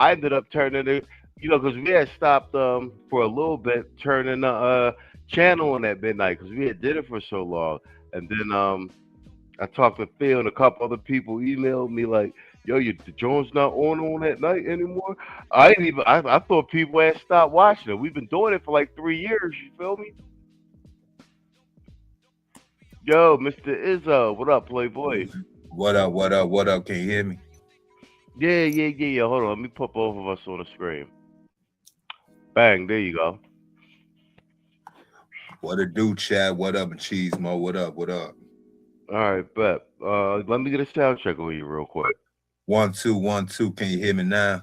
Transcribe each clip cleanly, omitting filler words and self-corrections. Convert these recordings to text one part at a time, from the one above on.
I ended up turning it, because we had stopped for a little bit turning the channel on at midnight because we had did it for so long, and then I talked to Phil and a couple other people emailed me like, "Yo, the Jones not on at night anymore." I didn't even. I thought people had stopped watching it. We've been doing it for like 3 years. You feel me? Yo, Mr. Izzo, what up, Playboy? What up? What up? What up? Can you hear me? Yeah, yeah, yeah, yeah. Hold on, let me put both of us on the screen. Bang, there you go. What a do, Chad? What up, and Cheese Mo? What up? What up? All right, bet. Let me get a sound check on you real quick. 1 2 1 2. Can you hear me now?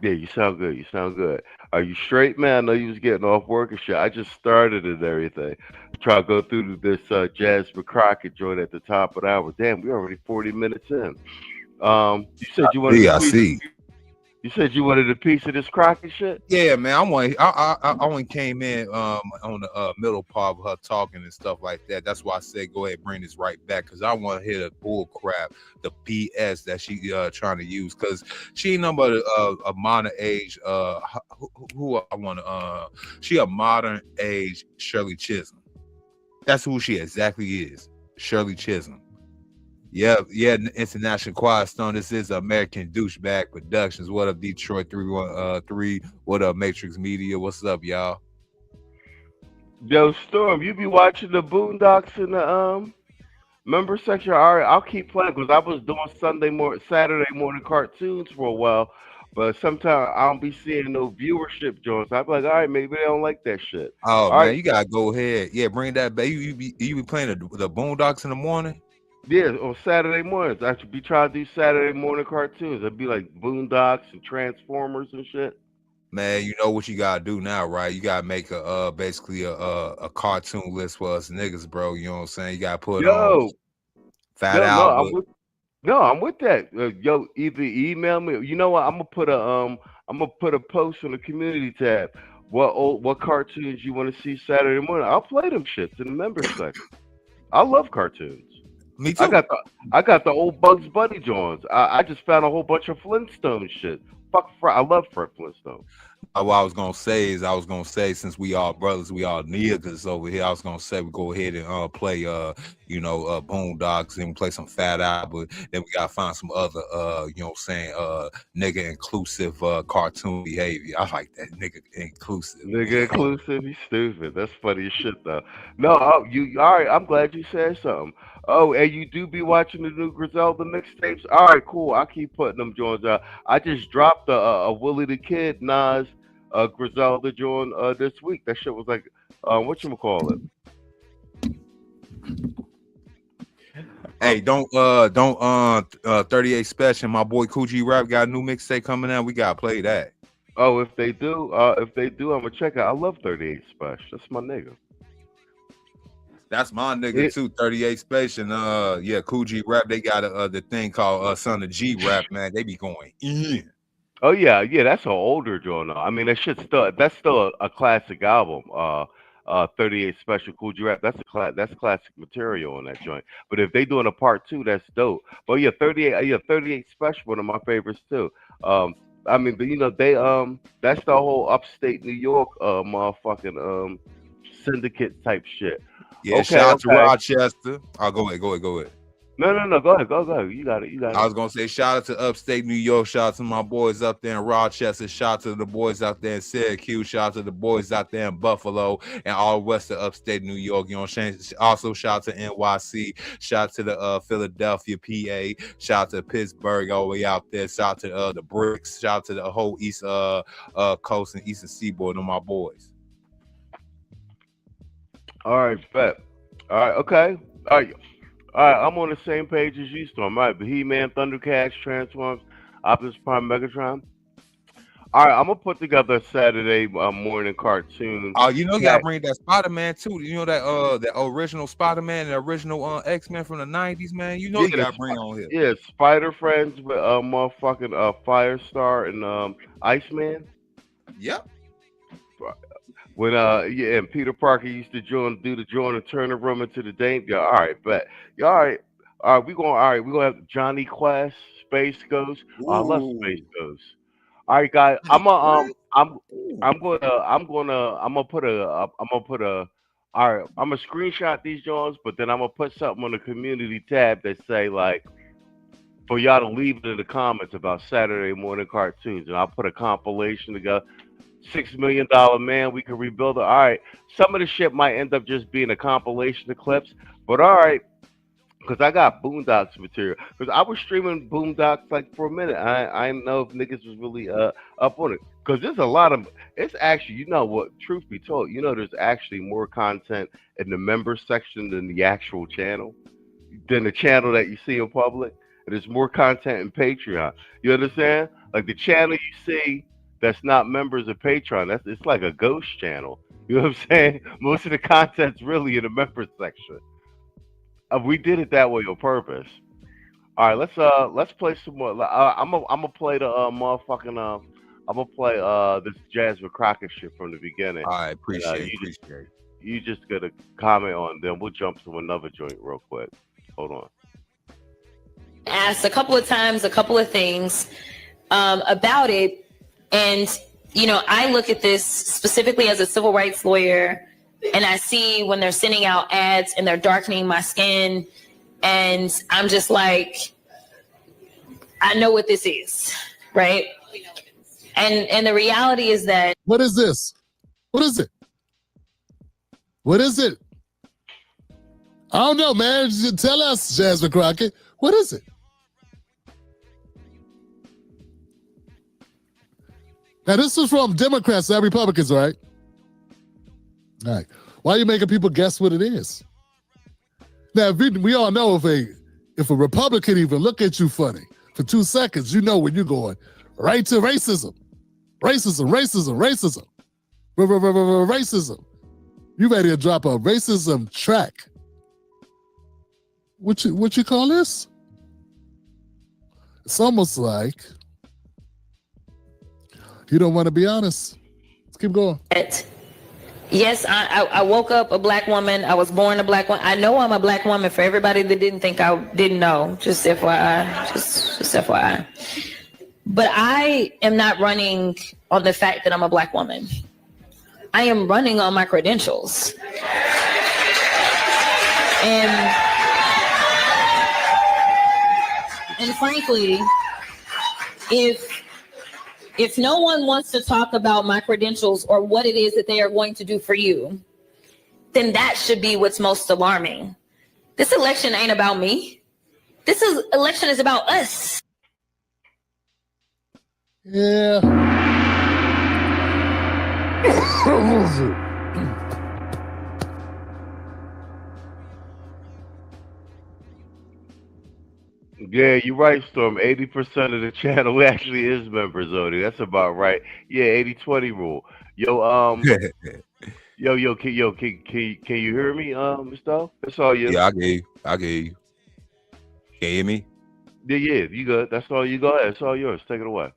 Yeah, you sound good. You sound good. Are you straight, man? I know you was getting off work and shit. I just started and everything. Try to go through this Jasmine Crockett joint at the top of the hour. Damn, we already 40 minutes in. You said you wanted a Yeah, I piece. see. You said you wanted a piece of this Crockett shit. Yeah, man. I only came in on the middle part of her talking and stuff like that. That's why I said go ahead and bring this right back because I want to hear the bull crap, the BS that she trying to use because she ain't nothing but a modern age who I want to she a modern age Shirley Chisholm. That's who she exactly is. Shirley Chisholm. Yeah, yeah, International Quiet Stone. This is American Douchebag Productions. What up, Detroit 313? What up, Matrix Media? What's up, y'all? Yo, Storm, you be watching the Boondocks in the member section? All right, I'll keep playing because I was doing Saturday morning cartoons for a while, but sometimes I don't be seeing no viewership joints. I be like, all right, maybe they don't like that shit. Oh All man, right, you gotta go ahead. Yeah, bring that back. You be playing the Boondocks in the morning? yeah, on Saturday mornings, I should be trying to do Saturday morning cartoons. It'd be like Boondocks and Transformers and shit. Man, you know what you gotta do now, right? You gotta make a basically a cartoon list for us niggas, bro. You know what I'm saying? You gotta put on Yo, Fat yo, no, Albert. I'm with that. Yo, either email me. You know what? I'm gonna put a post on the community tab. What cartoons you want to see Saturday morning? I'll play them shits in the members section. I love cartoons. Me I too. got the I got the old Bugs Bunny joints. I just found a whole bunch of Flintstone shit. I love Fred Flintstone. What I was gonna say is I was gonna say since we all brothers, we all niggas over here. I was gonna say we go ahead and play Boondocks and play some Fat Albert. Then we gotta find some other nigga inclusive cartoon behavior. I like that nigga inclusive. Nigga inclusive, you stupid. That's funny as shit though. No, you all right? I'm glad you said something. Oh, and you do be watching the new Griselda mixtapes. All right, cool. I'll keep putting them joints out. I just dropped a Willie the Kid Nas Griselda joint this week. That shit was like what you call it? Hey, don't 38 Special. My boy Coogee Rap got a new mixtape coming out. We gotta play that. Oh, if they do, I'm gonna check it. I love 38 Special. That's my nigga. That's my nigga It, too. 38 Space and yeah, Coogee Rap. They got the thing called Son of G Rap, man. They be going in. oh yeah, yeah. That's an older joint. Though. I mean, that's still a classic album. 38 Special Cool G Rap. That's classic material on that joint. But if they doing a part two, that's dope. But yeah, 38. Yeah, 38 Special one of my favorites too. Um, I mean, but they that's the whole upstate New York motherfucking syndicate type shit. Yeah, Okay, shout out to okay. Rochester. I'll go ahead. No, no, no. Go ahead, go, go. You got it. You got I it. was gonna say shout out to upstate New York, shout out to my boys up there in Rochester, shout out to the boys out there in Syracuse, shout out to the boys out there in Buffalo and all west of upstate New York. You know what I'm saying? Also shout out to NYC, shout out to the Philadelphia, PA, shout out to Pittsburgh all the way out there, shout out to the bricks, shout out to the whole east coast and eastern seaboard on my boys. All right, bet. All right, okay. All right, all right. I'm on the same page as you, Storm. All right, but He-Man, Thundercats, Transformers, Optimus Prime, Megatron. All right, I'm gonna put together a Saturday morning cartoon. Oh, you know you gotta Cat. bring that Spider-Man too. You know that original Spider-Man, the original X-Men from the 90s, man. You know Yeah, you gotta bring on here. yeah. Spider Friends with motherfucking Firestar and Iceman. Yep. When yeah, and Peter Parker used to do the join and turn the room into the danger. Yeah, all right, bet. Yeah, all right. We gonna have Johnny Quest, Space Ghost. I love Space Ooh. Ghost. All right, guys. Like what? I'm gonna put a. All right, I'm gonna screenshot these joints, but then I'm gonna put something on the community tab that say like for y'all to leave it in the comments about Saturday morning cartoons, and I'll put a compilation together. $6 million man, we can rebuild it. All right, some of the shit might end up just being a compilation of clips, but all right, because I got Boondocks material. Because I was streaming Boondocks like for a minute. I didn't know if niggas was really up on it. Because there's a lot of it's actually you know what truth be told there's actually more content in the member section than the actual channel than the channel that you see in public. And there's more content in Patreon. You understand? Like the channel you see that's not members of Patreon. That's it's like a ghost channel. You know what I'm saying? Most of the content's really in the members section. We did it that way on purpose. All right, let's play some more. I'm gonna play the motherfucking I'm gonna play this Jasmine Crockett shit from the beginning, I and appreciate it. you just gotta comment on. Then we'll jump to another joint real quick. Hold on. Asked a couple of times, a couple of things about it, and I look at this specifically as a civil rights lawyer. And I see when they're sending out ads and they're darkening my skin, and I'm just like, I know what this is, right? And the reality is that what is this? What is it? What is it? I don't know, man. Just tell us, Jasmine Crockett. What is it? Now, this is from Democrats, not Republicans, right? All right. Why are you making people guess what it is? Now, we all know if a Republican even look at you funny for 2 seconds, you know when you're going right to racism. Racism, racism, racism. Racism. You ready to drop a racism track. What you call this? It's almost like you don't want to be honest. Let's keep going. yes, I woke up a black woman. I was born a black woman. I know I'm a black woman. For everybody that didn't think I didn't know, just FYI, just FYI. But I am not running on the fact that I'm a black woman. I am running on my credentials. And frankly, if no one wants to talk about my credentials or what it is that they are going to do for you, then that should be what's most alarming. This election ain't about me. Election is about us. Yeah. Yeah, you're right, Storm. 80% of the channel actually is members only. That's about right. Yeah, 80-20 rule. Yo, can you hear me, Mr. That's all you. Yeah, I gave you. Can you hear me? Yeah, you good. That's all you go ahead. It's all yours. Take it away.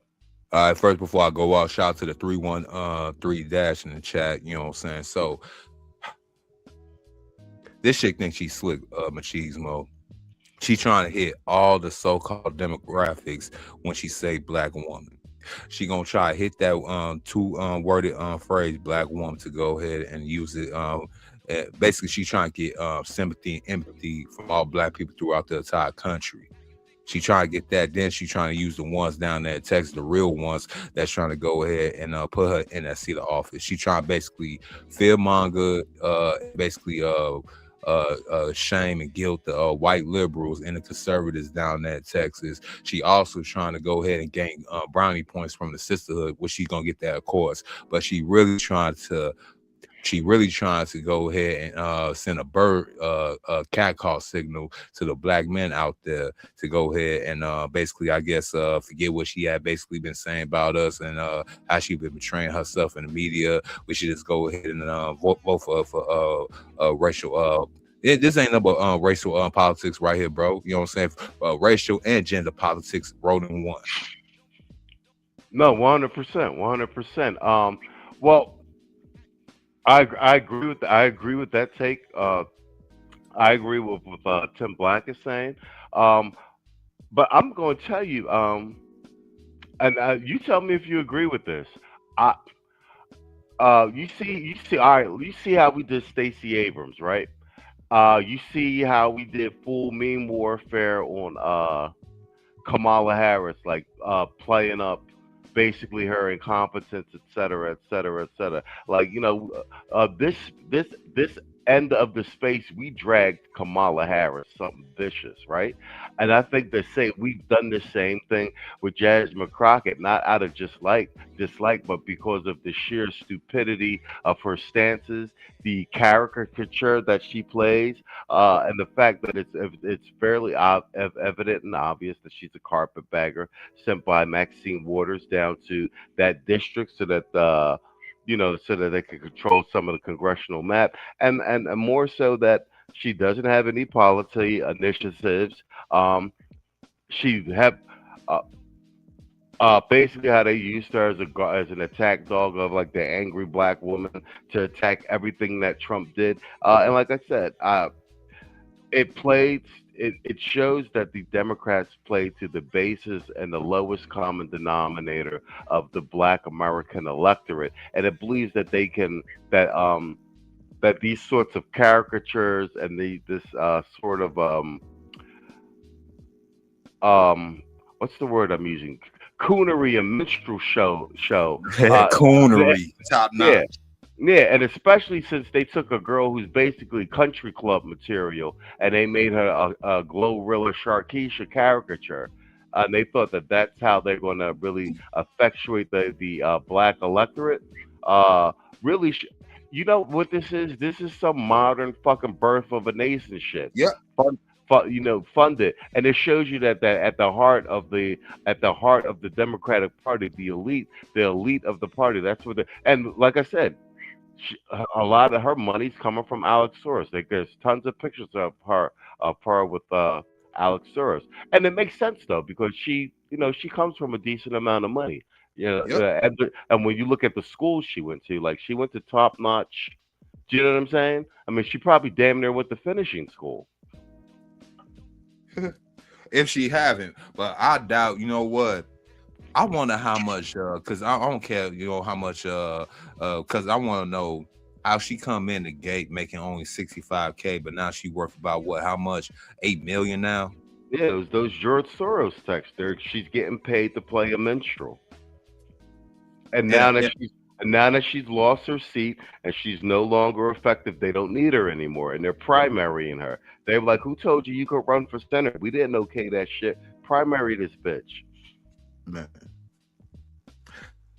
All right, first before I go out, shout out to the 313 dash in the chat. You know what I'm saying? So this chick thinks she's slick, machismo. She trying to hit all the so-called demographics when she say black woman. She gonna try to hit that two worded phrase black woman to go ahead and use it. Basically, she trying to get sympathy and empathy from all black people throughout the entire country. She trying to get that. Then she trying to use the ones down there in Texas, the real ones that's trying to go ahead and put her in that seat of office. She trying to basically fearmonger, basically shame and guilt the white liberals and the conservatives down there in Texas. She also trying to go ahead and gain brownie points from the sisterhood, which she's gonna get that, of course. But she really trying to go ahead and send a cat call signal to the black men out there to go ahead and basically, I guess, forget what she had basically been saying about us and how she been betraying herself in the media. We should just go ahead and vote for racial. This ain't about racial politics right here, bro. You know what I'm saying? Racial and gender politics rolled in one. No, 100%, 100%. Well, I agree with that take. I agree with Tim Black is saying. But I'm going to tell you, and you tell me if you agree with this. I you see all right, you see how we did Stacey Abrams, right? You see how we did full meme warfare on Kamala Harris, like playing up basically her incompetence, et cetera, et cetera, et cetera. Like this end of the space, we dragged Kamala Harris, something vicious, right? And I think they say we've done the same thing with Jasmine Crockett, not out of just dislike, but because of the sheer stupidity of her stances, the caricature that she plays, and the fact that it's fairly evident and obvious that she's a carpetbagger sent by Maxine Waters down to that district so that so that they can control some of the congressional map, and more so that she doesn't have any policy initiatives. Um, she have uh, basically how they used her as as an attack dog of like the angry black woman to attack everything that Trump did. And like I said, it played it shows that the Democrats play to the basis and the lowest common denominator of the black American electorate, and it believes that they can that these sorts of caricatures and this sort of what's the word I'm using, coonery and minstrel show Coonery, top yeah, notch. yeah, and especially since they took a girl who's basically country club material and they made her a Glorilla Sharkeisha caricature. And they thought that that's how they're going to really effectuate the black electorate. Really, you know what this is? This is some modern fucking birth of a nation shit. Yeah. Fund it, and it shows you that at the heart of the Democratic Party, the elite of the party. That's what. And like I said, a lot of her money's coming from Alex Soros. Like there's tons of pictures of her with Alex Soros, and it makes sense though because she comes from a decent amount of money. Yep. And when you look at the schools she went to, like she went to top notch. Do you know what I'm saying? I mean, she probably damn near went to finishing school. If she haven't, but I doubt. You know what? I wonder how much. Because I don't care. You know how much. Because I want to know how she come in the gate making only 65K, but now she worth about what? How much? 8 million now. Yeah, it was those George Soros texts. She's getting paid to play a minstrel. And now And, that and she's lost her seat and she's no longer effective, they don't need her anymore, and they're primarying her. They were like, "Who told you could run for Senate? We didn't okay that shit. Primary this bitch." man,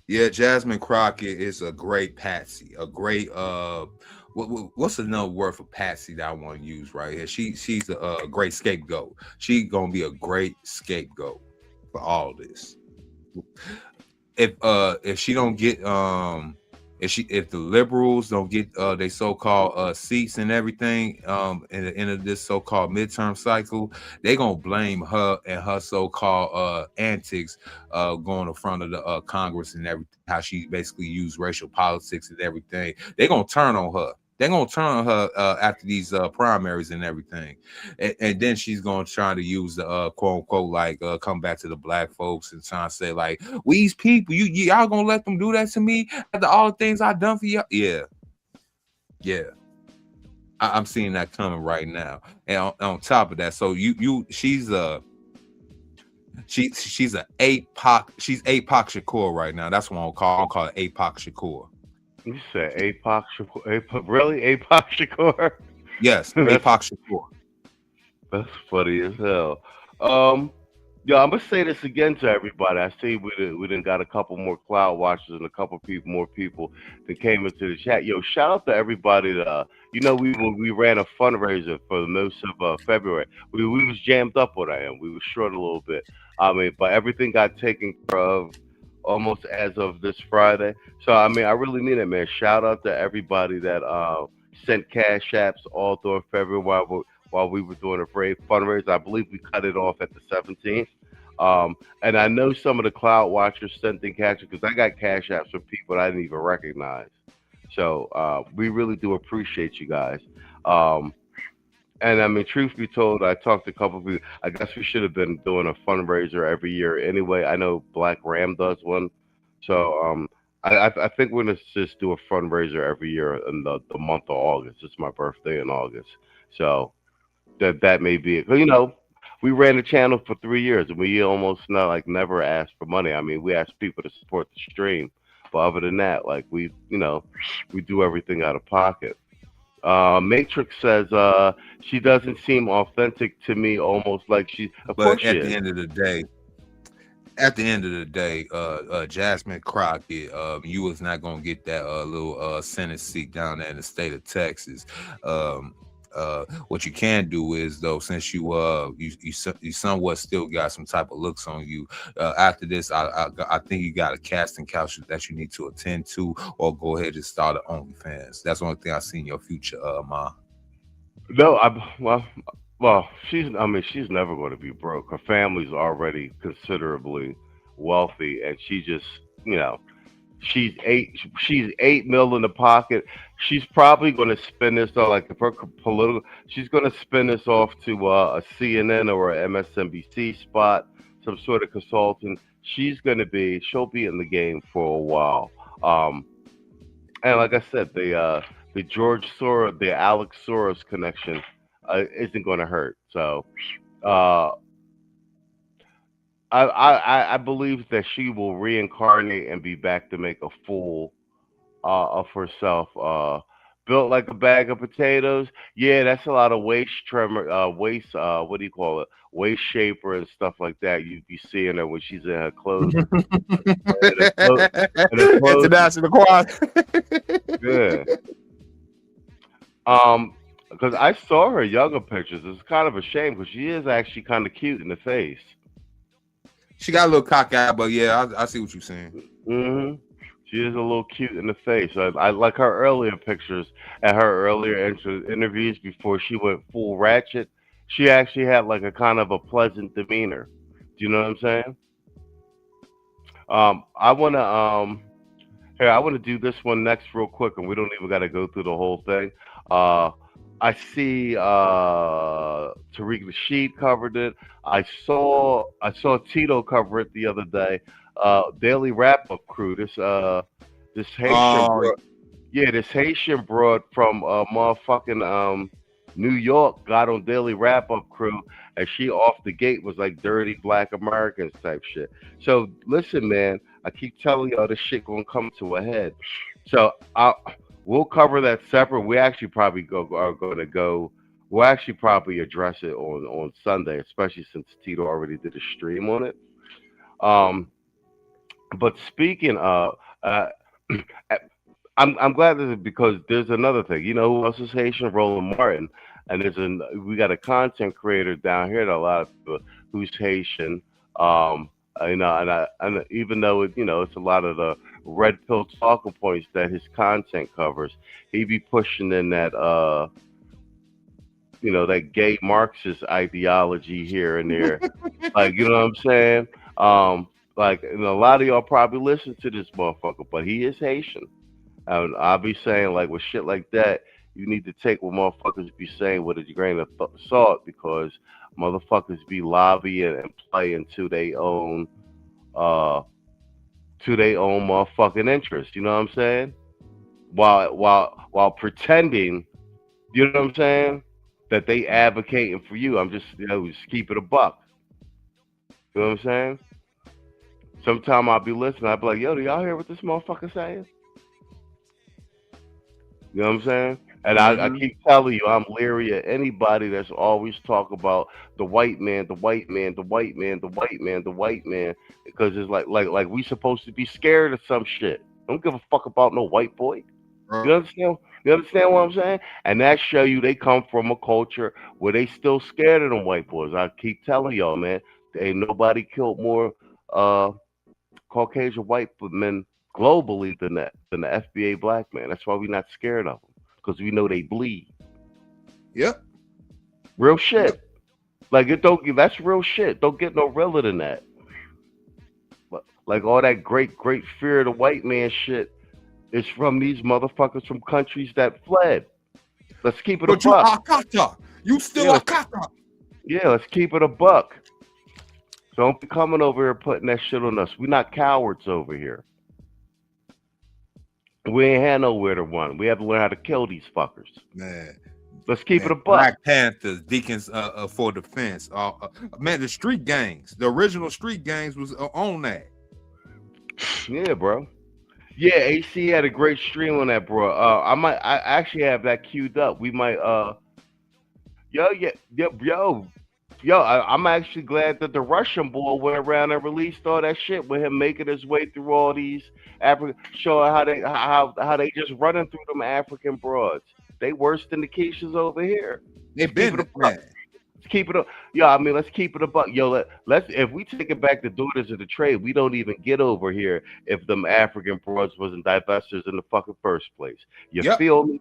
yeah, Jasmine Crockett is a great patsy, a great what's another word for patsy that I want to use right here? She's a great scapegoat. She gonna be a great scapegoat for all this. If she don't get if the liberals don't get they so-called seats and everything in the end of this so-called midterm cycle, they gonna blame her and her so-called antics going in front of the Congress and everything, how she basically used racial politics and everything. They gonna turn on her. They're gonna turn on her after these primaries and everything, and then she's gonna try to use the quote unquote like come back to the black folks and try to say like, these people, y'all gonna let them do that to me after all the things I done for y'all? Yeah, I'm seeing that coming right now. And on top of that, so she's a APOC, she's APOC Shakur right now. That's what I'll call it, APOC Shakur. You said APOC Shakur? Really? APOC Shakur? Yes, APOC Shakur. That's funny as hell. Yeah, I'm gonna say this again to everybody. I see we done got a couple more cloud watchers and a couple more people that came into the chat. Yo, shout out to everybody that we ran a fundraiser for the most of February. We was jammed up on that, and we was short a little bit. I mean, but everything got taken care of almost as of this Friday. So I mean, I really mean it, man. Shout out to everybody that sent cash apps all through February while we were doing a fundraiser. I believe we cut it off at the 17th. And I know some of the cloud watchers sent in cash because I got cash apps from people I didn't even recognize. So we really do appreciate you guys. And I mean, truth be told, I talked to a couple of people. I guess we should have been doing a fundraiser every year anyway. I know Black Ram does one, so I think we're gonna just do a fundraiser every year in the month of August. It's my birthday in August, so that may be it. 'Cause, we ran the channel for 3 years, and we almost not like never asked for money. I mean, we asked people to support the stream, but other than that, like we do everything out of pocket. Matrix says she doesn't seem authentic to me, almost like she. Of course But she at the is. end of the day, Jasmine Crockett, you was not gonna get that little Senate seat down there in the state of Texas. What you can do is though, since you somewhat still got some type of looks on you. After this, I think you got a casting couch that you need to attend to, or go ahead and start an OnlyFans. That's the only thing I see in your future, Ma. No, well, she's never going to be broke. Her family's already considerably wealthy, and she just, you know, she's 8 mil in the pocket. She's probably going to spend this off, like if her political, she's going to spend this off to a CNN or a MSNBC spot, some sort of consultant. She'll be in the game for a while. And like I said, the George Soros, the Alex Soros connection isn't going to hurt. So uh, I believe that she will reincarnate and be back to make a fool of herself. Built like a bag of potatoes. Yeah, that's a lot of waist trimmer, what do you call it? Waist shaper and stuff like that. You'd be seeing her when she's in her clothes. And her clothes, International choir. yeah. Because I saw her younger pictures. It's kind of a shame because she is actually kind of cute in the face. She got a little cock eye, but yeah, I see what you're saying. Hmm. She is a little cute in the face. I like her earlier pictures and her earlier interviews before she went full ratchet. She actually had like a kind of a pleasant demeanor. Do you know what I'm saying? I wanna here I wanna do this one next real quick, and we don't even gotta go through the whole thing. Uh, I see Tariq Nasheed covered it. I saw Tito cover it the other day. Daily Wrap Up Crew. This Haitian Oh, broad, yeah, this Haitian broad from motherfucking New York got on Daily Wrap Up Crew, and she off the gate was like dirty black Americans type shit. So listen, man, I keep telling y'all this shit gonna come to a head. So we'll cover that separate. We actually probably are gonna go. We'll actually probably address it on Sunday, especially since Tito already did a stream on it. Um, but speaking of, I'm glad that because there's another thing. You know who else is Haitian? Roland Martin, and we got a content creator down here that a lot of people who's Haitian. And even though it's a lot of the red pill talking points that his content covers, he be pushing in that that gay Marxist ideology here and there. Like, you know what I'm saying? Like, and a lot of y'all probably listen to this motherfucker, but he is Haitian. And I'll be saying, like, with shit like that, you need to take what motherfuckers be saying with a grain of salt, because motherfuckers be lobbying and playing to their own motherfucking interests. You know what I'm saying? While pretending, you know what I'm saying, that they advocating for you. I'm just keep it a buck. You know what I'm saying? Sometime I'll be listening. I'll be like, yo, do y'all hear what this motherfucker saying? You know what I'm saying? And I keep telling you, I'm leery of anybody that's always talk about the white man, the white man, the white man, the white man, the white man, because it's like we supposed to be scared of some shit. Don't give a fuck about no white boy. You understand? You understand what I'm saying? And that show you they come from a culture where they still scared of them white boys. I keep telling y'all, man, ain't nobody killed more Caucasian white men globally than the FBA black man. That's why we're not scared of them, because we know they bleed. Yep. Real shit. Like that's real shit. Don't get no realer than that. Like all that great fear of the white man shit is from these motherfuckers from countries that fled. Let's keep it a But you buck. Akata. You still Yeah, a copper. Yeah, let's keep it a buck. Don't be coming over here putting that shit on us. We're not cowards over here. We ain't had nowhere to run. We have to learn how to kill these fuckers. Man. Let's keep it a buck. Black Panthers, Deacons for Defense. Man, the street gangs, the original street gangs was on that. Yeah, bro. Yeah, AC had a great stream on that, bro. I actually have that queued up. We might I'm actually glad that the Russian boy went around and released all that shit with him making his way through all these African, showing how they just running through them African broads. They worse than the Keishas over here. They've been man. Let's keep it up. Yo, I mean, let's keep it a buck. Yo, let's if we take it back to daughters of the trade, we don't even get over here if them African broads wasn't divestors in the fucking first place. You feel me?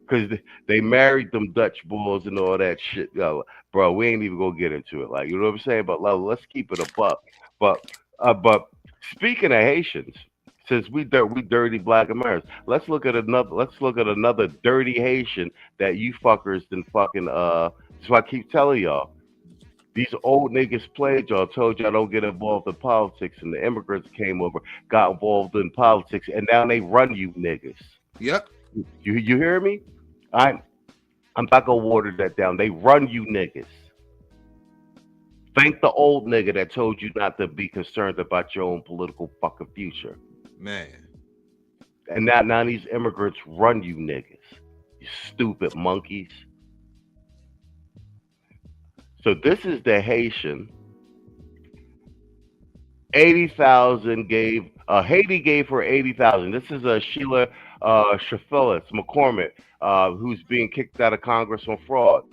Because they married them Dutch bulls and all that shit. Yo, bro, we ain't even gonna get into it. Like, you know what I'm saying? But let's keep it a buck. But speaking of Haitians, since we dirty black Americans, let's look at another dirty Haitian that you fuckers done fucking so I keep telling y'all. These old niggas played y'all, told y'all don't get involved in politics, and the immigrants came over, got involved in politics, and now they run you niggas. Yep. You hear me? I'm not gonna water that down. They run you niggas. Thank the old nigga that told you not to be concerned about your own political fucking future. Man. And now these immigrants run you niggas. You stupid monkeys. So this is the Haitian. 80,000 gave Haiti gave her 80,000. This is a Sheila Shafillis McCormick, who's being kicked out of Congress on fraud.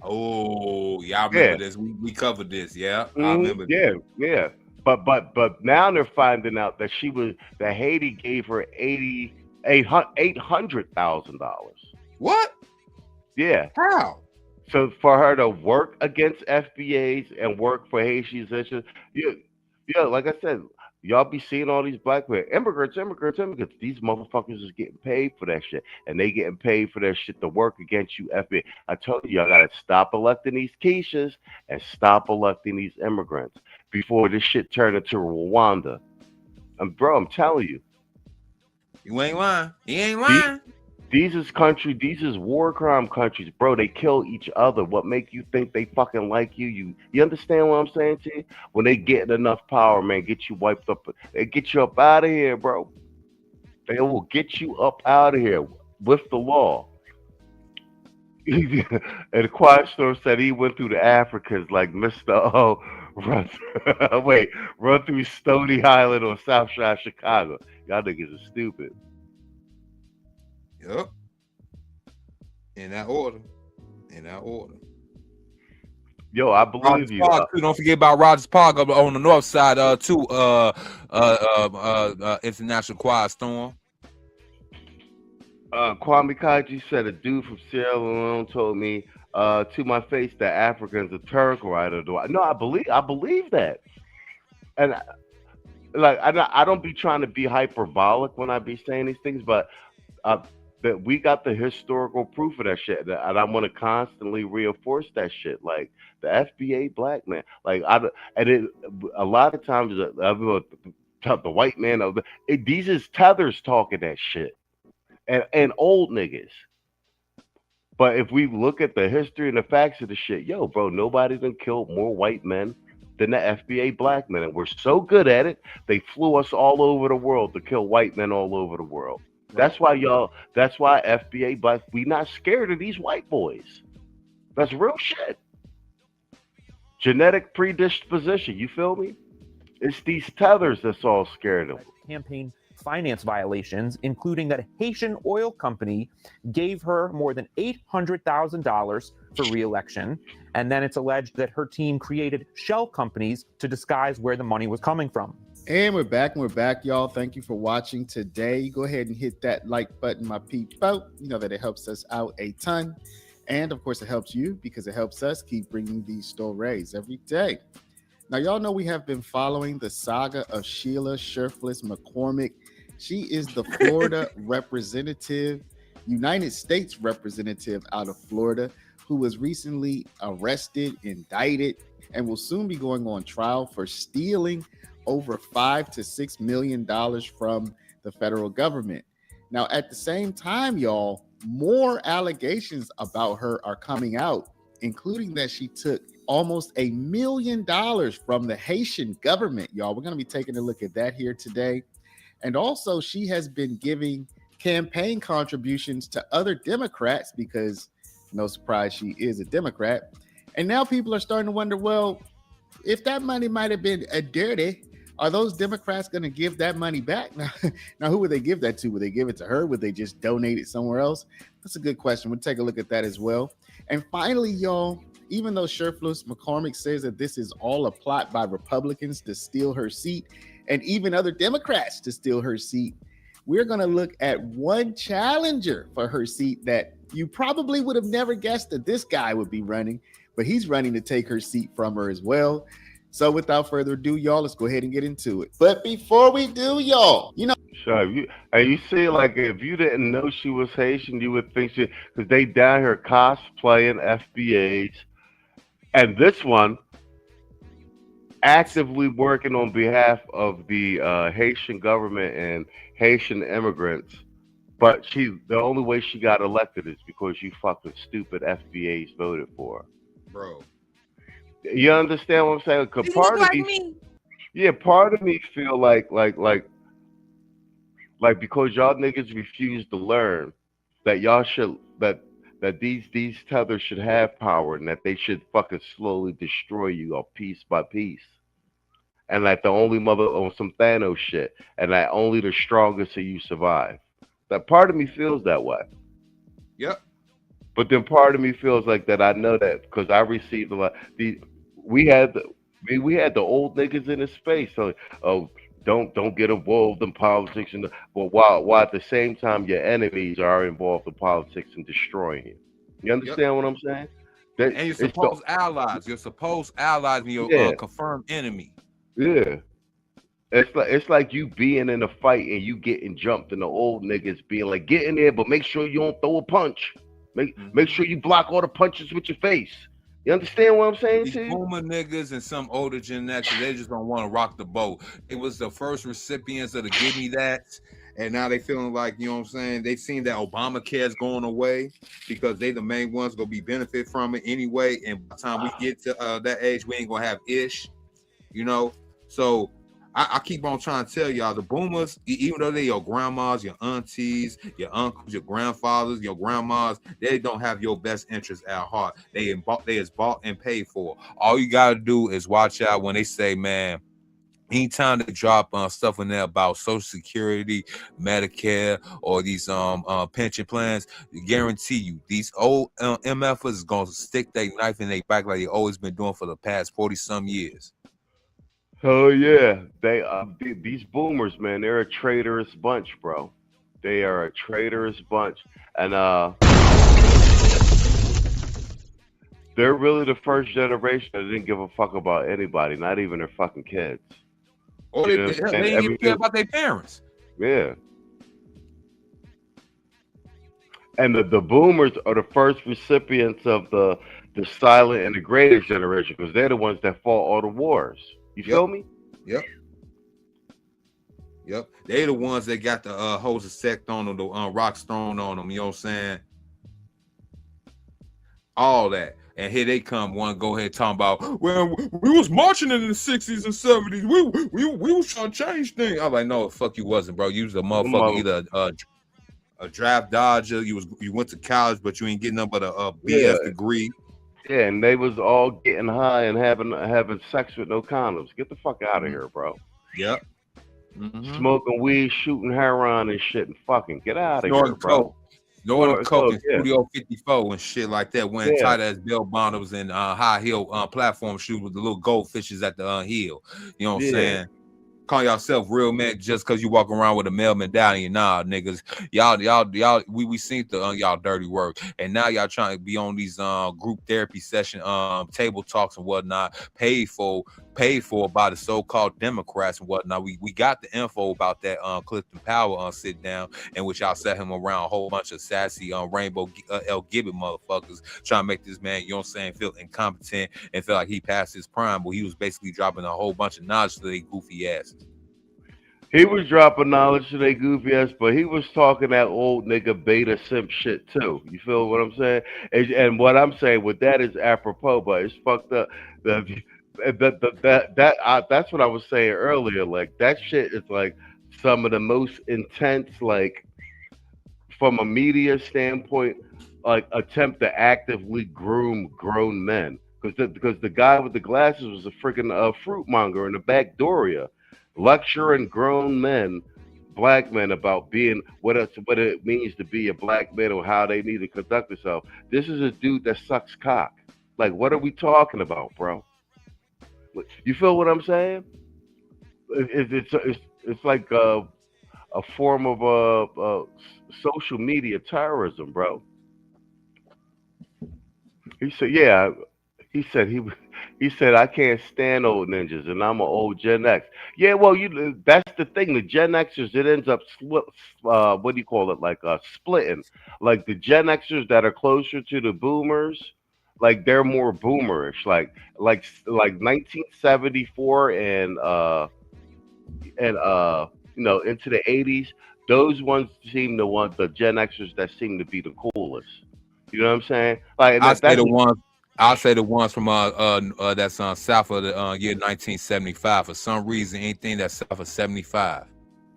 Oh, yeah, I remember this. We covered this. Yeah, I remember. Yeah. But now they're finding out that Haiti gave her $800,000. What? Yeah. How? So for her to work against FBAs and work for Haitians, yeah, like I said, y'all be seeing all these black people, immigrants. These motherfuckers is getting paid for that shit, and they getting paid for that shit to work against you, FBA. I told you, y'all gotta stop electing these Keishas and stop electing these immigrants before this shit turn into Rwanda. Bro, I'm telling you. You ain't lying. He ain't lying. These is war crime countries, bro. They kill each other. What make you think they fucking like you? You understand what I'm saying to you? When they get enough power, man, get you wiped up. They get you up out of here, bro. They will get you up out of here with the law. And the Quiet Storm said he went through the Africans like Mr. O run through Stony Island or South Side Chicago. Y'all niggas are stupid. Yep. In that order. Yo, I believe you. Don't forget about Rogers Park up on the north side, too. International Quiet Storm. Kwame Kaji said a dude from Sierra Leone told me to my face that Africans are Turk rider. No, I believe that. And I don't be trying to be hyperbolic when I be saying these things, but that we got the historical proof of that shit, and I want to constantly reinforce that shit. Like the FBA black man, a lot of times the white man, these is tethers talking that shit, and old niggas. But if we look at the history and the facts of the shit, yo, bro, nobody done killed more white men than the FBA black men, and we're so good at it. They flew us all over the world to kill white men all over the world. That's why FBA black, we not scared of these white boys. That's real shit. Genetic predisposition, you feel me? It's these tethers that's all scared of them. Campaign finance violations, including that a Haitian oil company gave her more than $800,000 for re-election. And then it's alleged that her team created shell companies to disguise where the money was coming from. And we're back, y'all. Thank you for watching today. Go ahead and hit that like button, my people. You know that it helps us out a ton. And of course, it helps you because it helps us keep bringing these stories every day. Now, y'all know we have been following the saga of Sheila Shafillis McCormick. She is the Florida representative, United States representative out of Florida, who was recently arrested, indicted, and will soon be going on trial for stealing over $5 to $6 million from the federal government. Now, at the same time, y'all, more allegations about her are coming out, including that she took almost $1 million from the Haitian government, y'all. We're going to be taking a look at that here today. And also, she has been giving campaign contributions to other Democrats because, no surprise, she is a Democrat. And now people are starting to wonder, well, if that money might have been dirty, are those Democrats going to give that money back? Now, who would they give that to? Would they give it to her? Would they just donate it somewhere else? That's a good question. We'll take a look at that as well. And finally, y'all, even though Sheriff McCormick says that this is all a plot by Republicans to steal her seat and even other Democrats to steal her seat, we're going to look at one challenger for her seat that you probably would have never guessed that this guy would be running, but he's running to take her seat from her as well. So without further ado, y'all, let's go ahead and get into it. But before we do, y'all, Sure. You see, like, if you didn't know she was Haitian, you would think she, because they down here cosplaying FBAs, and this one actively working on behalf of the Haitian government and Haitian immigrants. But the only way she got elected is because you fucking stupid FBAs voted for her. Bro. You understand what I'm saying? Cause part of me, yeah, part of me feel like because y'all niggas refuse to learn that y'all should that these tethers should have power and that they should fucking slowly destroy you all piece by piece, and that the only mother on some Thanos shit, and that only the strongest of you survive. That part of me feels that way. Yep. But then part of me feels like that I know that because I received a lot. We had the old niggas in the space. So don't get involved in politics, but while at the same time your enemies are involved in politics and destroying you. You understand what I'm saying? And your supposed allies. Your supposed allies and your confirmed enemy. Yeah. It's like you being in a fight and you getting jumped and the old niggas being like, get in there, but make sure you don't throw a punch. Make sure you block all the punches with your face. You understand what I'm saying? These boomer niggas and some older Gen Xers, they just don't want to rock the boat. It was the first recipients of the Give Me That, and now they feeling like, you know what I'm saying, they've seen that Obamacare is going away because they the main ones going to be benefit from it anyway, and by the time we get to that age, we ain't going to have ish, So I keep on trying to tell y'all, the boomers, even though they're your grandmas, your aunties, your uncles, your grandfathers, your grandmas, they don't have your best interests at heart. They is bought and paid for. All you got to do is watch out when they say, man, anytime they drop stuff in there about Social Security, Medicare, or these pension plans, guarantee you, these old MFers is going to stick their knife in their back like they always been doing for the past 40-some years. Oh yeah, these boomers, man, they're a traitorous bunch, bro. They are a traitorous bunch, and they're really the first generation that didn't give a fuck about anybody, not even their fucking kids. Or they didn't even care about their parents. Yeah. And the boomers are the first recipients of the silent and the greatest generation because they're the ones that fought all the wars. You feel me? Yep. They the ones that got the hose of sect on them, the rocks thrown on them. You know what I'm saying? All that. And here they come, want to go ahead talking about, well, we was marching in the 60s and 70s. We was trying to change things. I'm like, no, fuck you wasn't, bro. You was a motherfucker, either a draft dodger. You went to college, but you ain't getting nothing but a BS degree. Yeah, and they was all getting high and having sex with no condoms. Get the fuck out of here, bro. Yep. Smoking weed, shooting heroin and shit, and fucking get out of here, bro. Northern Coke and Studio 54 and shit like that, wearing tight ass bell bottoms and high heel platform shoes with the little goldfishes at the heel. You know what I'm saying? Call yourself real man just because you walk around with a mailman down here. Nah, niggas, y'all, we seen the y'all dirty work, and now y'all trying to be on these group therapy session, table talks and whatnot, paid for paid for by the so-called Democrats and whatnot. We got the info about that Clifton Powell sit down, in which y'all set him around a whole bunch of sassy Rainbow L. Gibbet motherfuckers trying to make this man, you know what I'm saying, feel incompetent and feel like he passed his prime, but he was basically dropping a whole bunch of knowledge to their goofy asses. He was dropping knowledge to their goofy ass, but he was talking that old nigga beta simp shit too. You feel what I'm saying? And what I'm saying with that is apropos, but it's fucked up. That's what I was saying earlier. Like that shit is like some of the most intense, like from a media standpoint, like attempt to actively groom grown men. Because the guy with the glasses was a freaking fruit monger in the back Doria, lecturing grown men, black men, about being what it means to be a black man or how they need to conduct themselves. This is a dude that sucks cock. Like, what are we talking about, bro? You feel what I'm saying? It's like a form of social media terrorism, bro. He said, yeah. He said I can't stand old ninjas, and I'm an old Gen X. Yeah, well, that's the thing. The Gen Xers, it ends up what do you call it? Like splitting. Like the Gen Xers that are closer to the Boomers, like they're more boomerish. Like 1974 and into the 80s. Those ones seem to want the Gen Xers that seem to be the coolest. You know what I'm saying? Like I'll say the ones from that's south of the year 1975. For some reason, anything that's south of 75.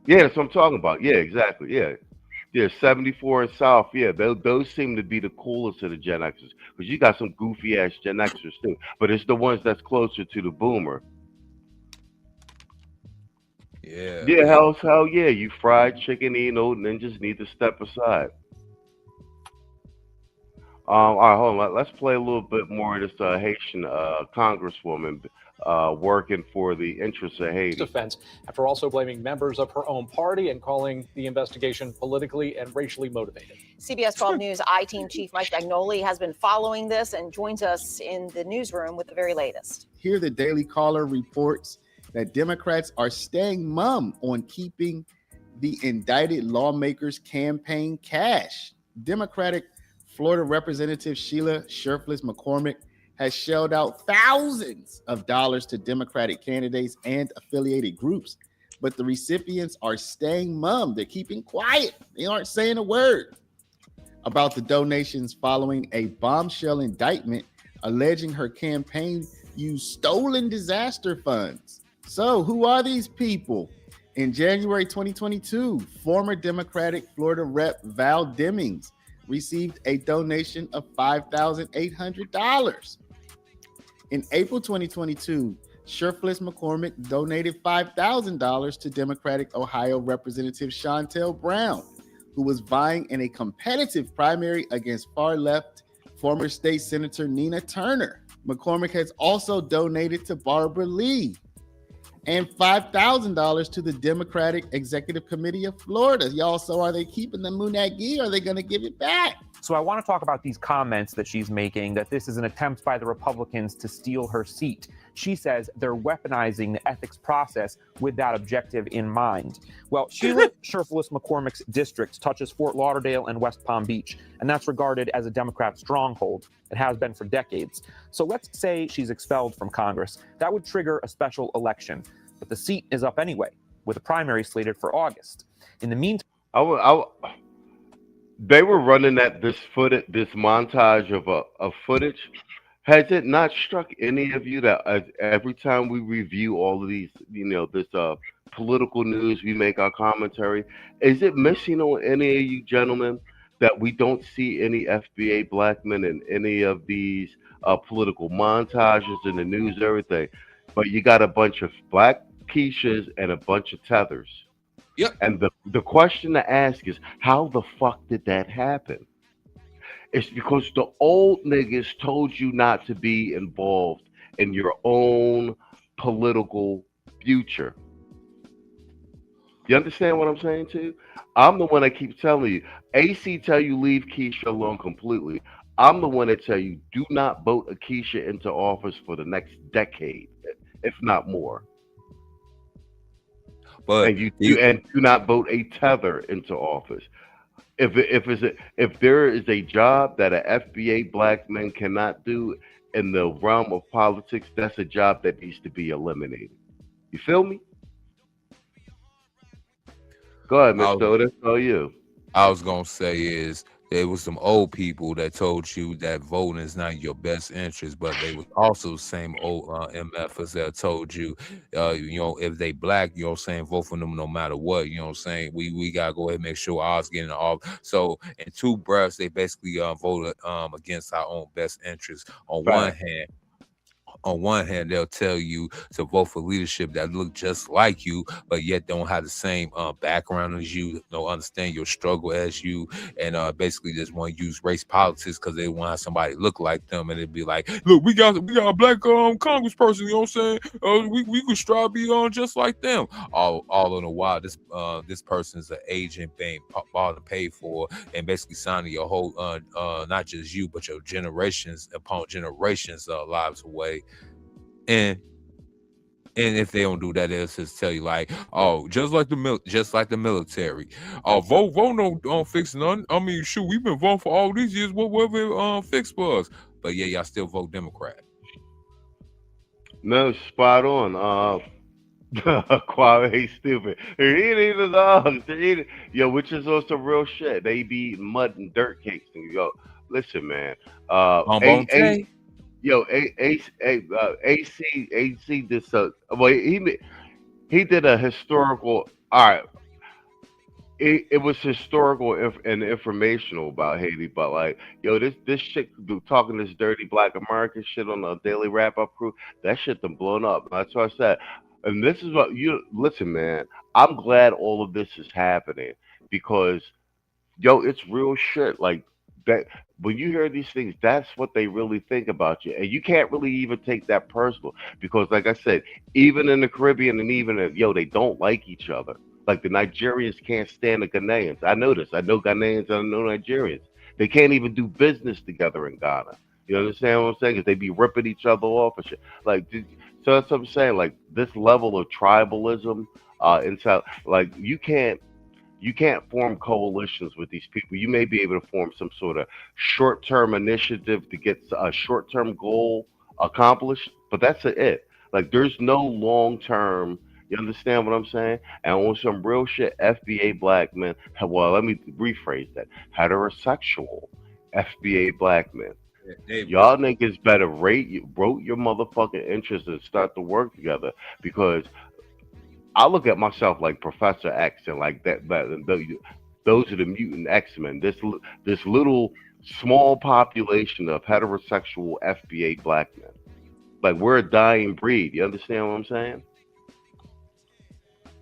Yeah, that's what I'm talking about. Yeah, exactly. Yeah, 74 and south. Yeah, those seem to be the coolest of the Gen Xers, because you got some goofy ass Gen Xers too. But it's the ones that's closer to the Boomer. Yeah. Yeah, hell yeah. You fried chicken eating old ninjas need to step aside. All right, hold on. Let's play a little bit more of this Haitian congresswoman working for the interests of Haiti. Defense after also blaming members of her own party and calling the investigation politically and racially motivated. CBS 12 News I-Team Chief Mike Dagnoli has been following this and joins us in the newsroom with the very latest. Here, the Daily Caller reports that Democrats are staying mum on keeping the indicted lawmakers' campaign cash. Democratic Florida Representative Sheila Shurfless McCormick has shelled out thousands of dollars to Democratic candidates and affiliated groups, but the recipients are staying mum. They're keeping quiet. They aren't saying a word about the donations following a bombshell indictment alleging her campaign used stolen disaster funds. So who are these people? In January 2022, former Democratic Florida Rep Val Demings received a donation of $5,800. In April 2022, Shurfless McCormick donated $5,000 to Democratic Ohio Representative Shontel Brown, who was vying in a competitive primary against far-left former state senator Nina Turner. McCormick has also donated to Barbara Lee and $5,000 to the Democratic Executive Committee of Florida. Y'all, so are they keeping the Munagi? Or are they going to give it back? So I want to talk about these comments that she's making, that this is an attempt by the Republicans to steal her seat. She says they're weaponizing the ethics process with that objective in mind. Well, Sheila Shurfless McCormick's district touches Fort Lauderdale and West Palm Beach, and that's regarded as a Democrat stronghold. It has been for decades. So let's say she's expelled from Congress. That would trigger a special election, but the seat is up anyway, with a primary slated for August. In the meantime, they were running this montage of footage. Has it not struck any of you that every time we review all of these, this political news, we make our commentary, is it missing on any of you gentlemen that we don't see any FBA black men in any of these political montages in the news, everything? But you got a bunch of black Keishas and a bunch of Tethers. Yep. And the question to ask is, how the fuck did that happen? It's because the old niggas told you not to be involved in your own political future. You understand what I'm saying too? I'm the one that keeps telling you. AC tell you leave Keisha alone completely. I'm the one that tell you do not vote a Keisha into office for the next decade. if not more. But And do not vote a tether into office. If there is a job that a FBA black man cannot do in the realm of politics, that's a job that needs to be eliminated. You feel me? Go ahead, I Mr. Otis. All you. was gonna say is there was some old people that told you that voting is not in your best interest, but they was also the same old MFers that told you, if they black, saying, vote for them no matter what. You know what I'm saying? We gotta go ahead and make sure ours get in the off. So in two breaths, they basically voted against our own best interest. On one hand, they'll tell you to vote for leadership that look just like you, but yet don't have the same background as you, don't understand your struggle as you, and basically just want to use race politics because they want to have somebody look like them, and it'd be like, look, we got a black congressperson, you know what I'm saying? We could strive to be just like them. All in a while, this person's an agent being bought and paid for, and basically signing your whole not just you, but your generations upon generations lives away. And if they don't do that, they'll just tell you like, oh, just like the military. Vote don't fix none. I mean, shoot, we've been voting for all these years. Whatever fix for us. But yeah, y'all still vote Democrat. No, spot on. Kwame stupid. They're eating dogs. Which is also real shit. They be eating mud and dirt cakes. And you go, listen, man. AC did so. Well, he did a historical. All right, it was historical and informational about Haiti, but like, this shit talking this dirty Black American shit on the Daily Wrap Up crew. That shit done blown up. That's what I said. And this is what you listen, man. I'm glad all of this is happening because it's real shit. Like that when you hear these things, that's what they really think about you. And you can't really even take that personal because like I said, even in the Caribbean and even they don't like each other. Like the Nigerians can't stand the Ghanaians. I know this. I know Ghanaians and I know Nigerians. They can't even do business together in Ghana. You understand what I'm saying? Because they be ripping each other off and shit. Like, so that's what I'm saying. Like this level of tribalism, inside, like you can't form coalitions with these people. You may be able to form some sort of short-term initiative to get a short-term goal accomplished, but that's it. Like there's no long-term. You understand what I'm saying? And on some real shit, FBA black men. Well, let me rephrase that: heterosexual FBA black men. Y'all niggas better rote your motherfucking interests and start to work together because I look at myself like Professor X and like that. Those are the mutant X-Men. This little small population of heterosexual FBA black men. Like we're a dying breed. You understand what I'm saying?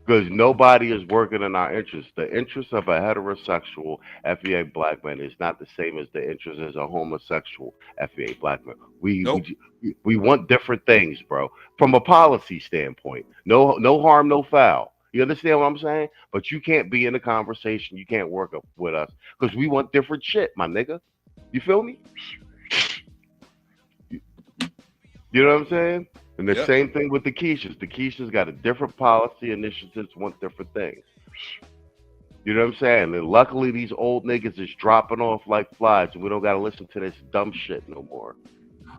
Because nobody is working in our interests. The interest of a heterosexual FBA black man is not the same as the interest as a homosexual FBA black man. We want different things, bro. From a policy standpoint, no harm, no foul. You understand what I'm saying? But you can't be in a conversation. You can't work with us because we want different shit, my nigga. You feel me? You know what I'm saying? And the same thing with the Keishas. The Keishas got a different policy initiatives, want different things. You know what I'm saying? And luckily, these old niggas is dropping off like flies, and we don't got to listen to this dumb shit no more.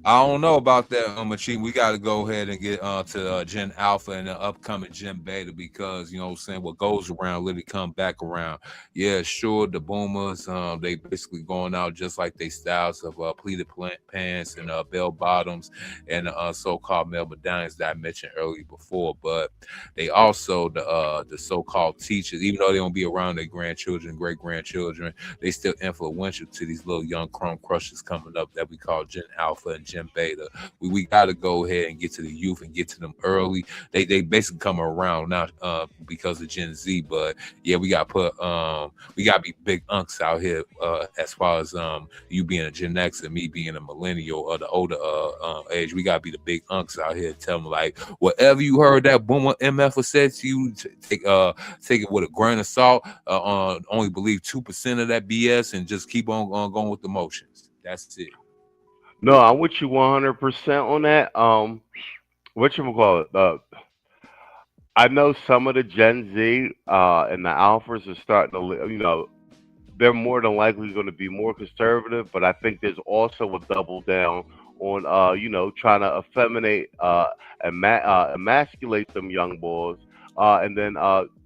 I don't know about that, Machine. We got to go ahead and get to Gen Alpha and the upcoming Gen Beta because, you know what I'm saying, what goes around literally come back around. Yeah, sure, the boomers, they basically going out just like they styles of pleated pants and bell bottoms and so-called male medallions that I mentioned earlier before. But they also, the so-called teachers, even though they don't be around their grandchildren, great-grandchildren, they still influential to these little young chrome crushers coming up that we call Gen Alpha and Gen Beta. We got to go ahead and get to the youth and get to them early. They basically come around now because of Gen Z, but yeah, we got to be big unks out here as far as you being a Gen X and me being a millennial or the older age. We got to be the big unks out here. Tell them like whatever you heard that boomer MF said to you, take it with a grain of salt. Only believe 2% of that BS and just keep on going with the motions. That's it. No, I'm with you 100% on that. whatchamacallit, I know some of the Gen Z and the alphas are starting to, they're more than likely going to be more conservative, but I think there's also a double down on, trying to effeminate and emasculate them young boys, and then,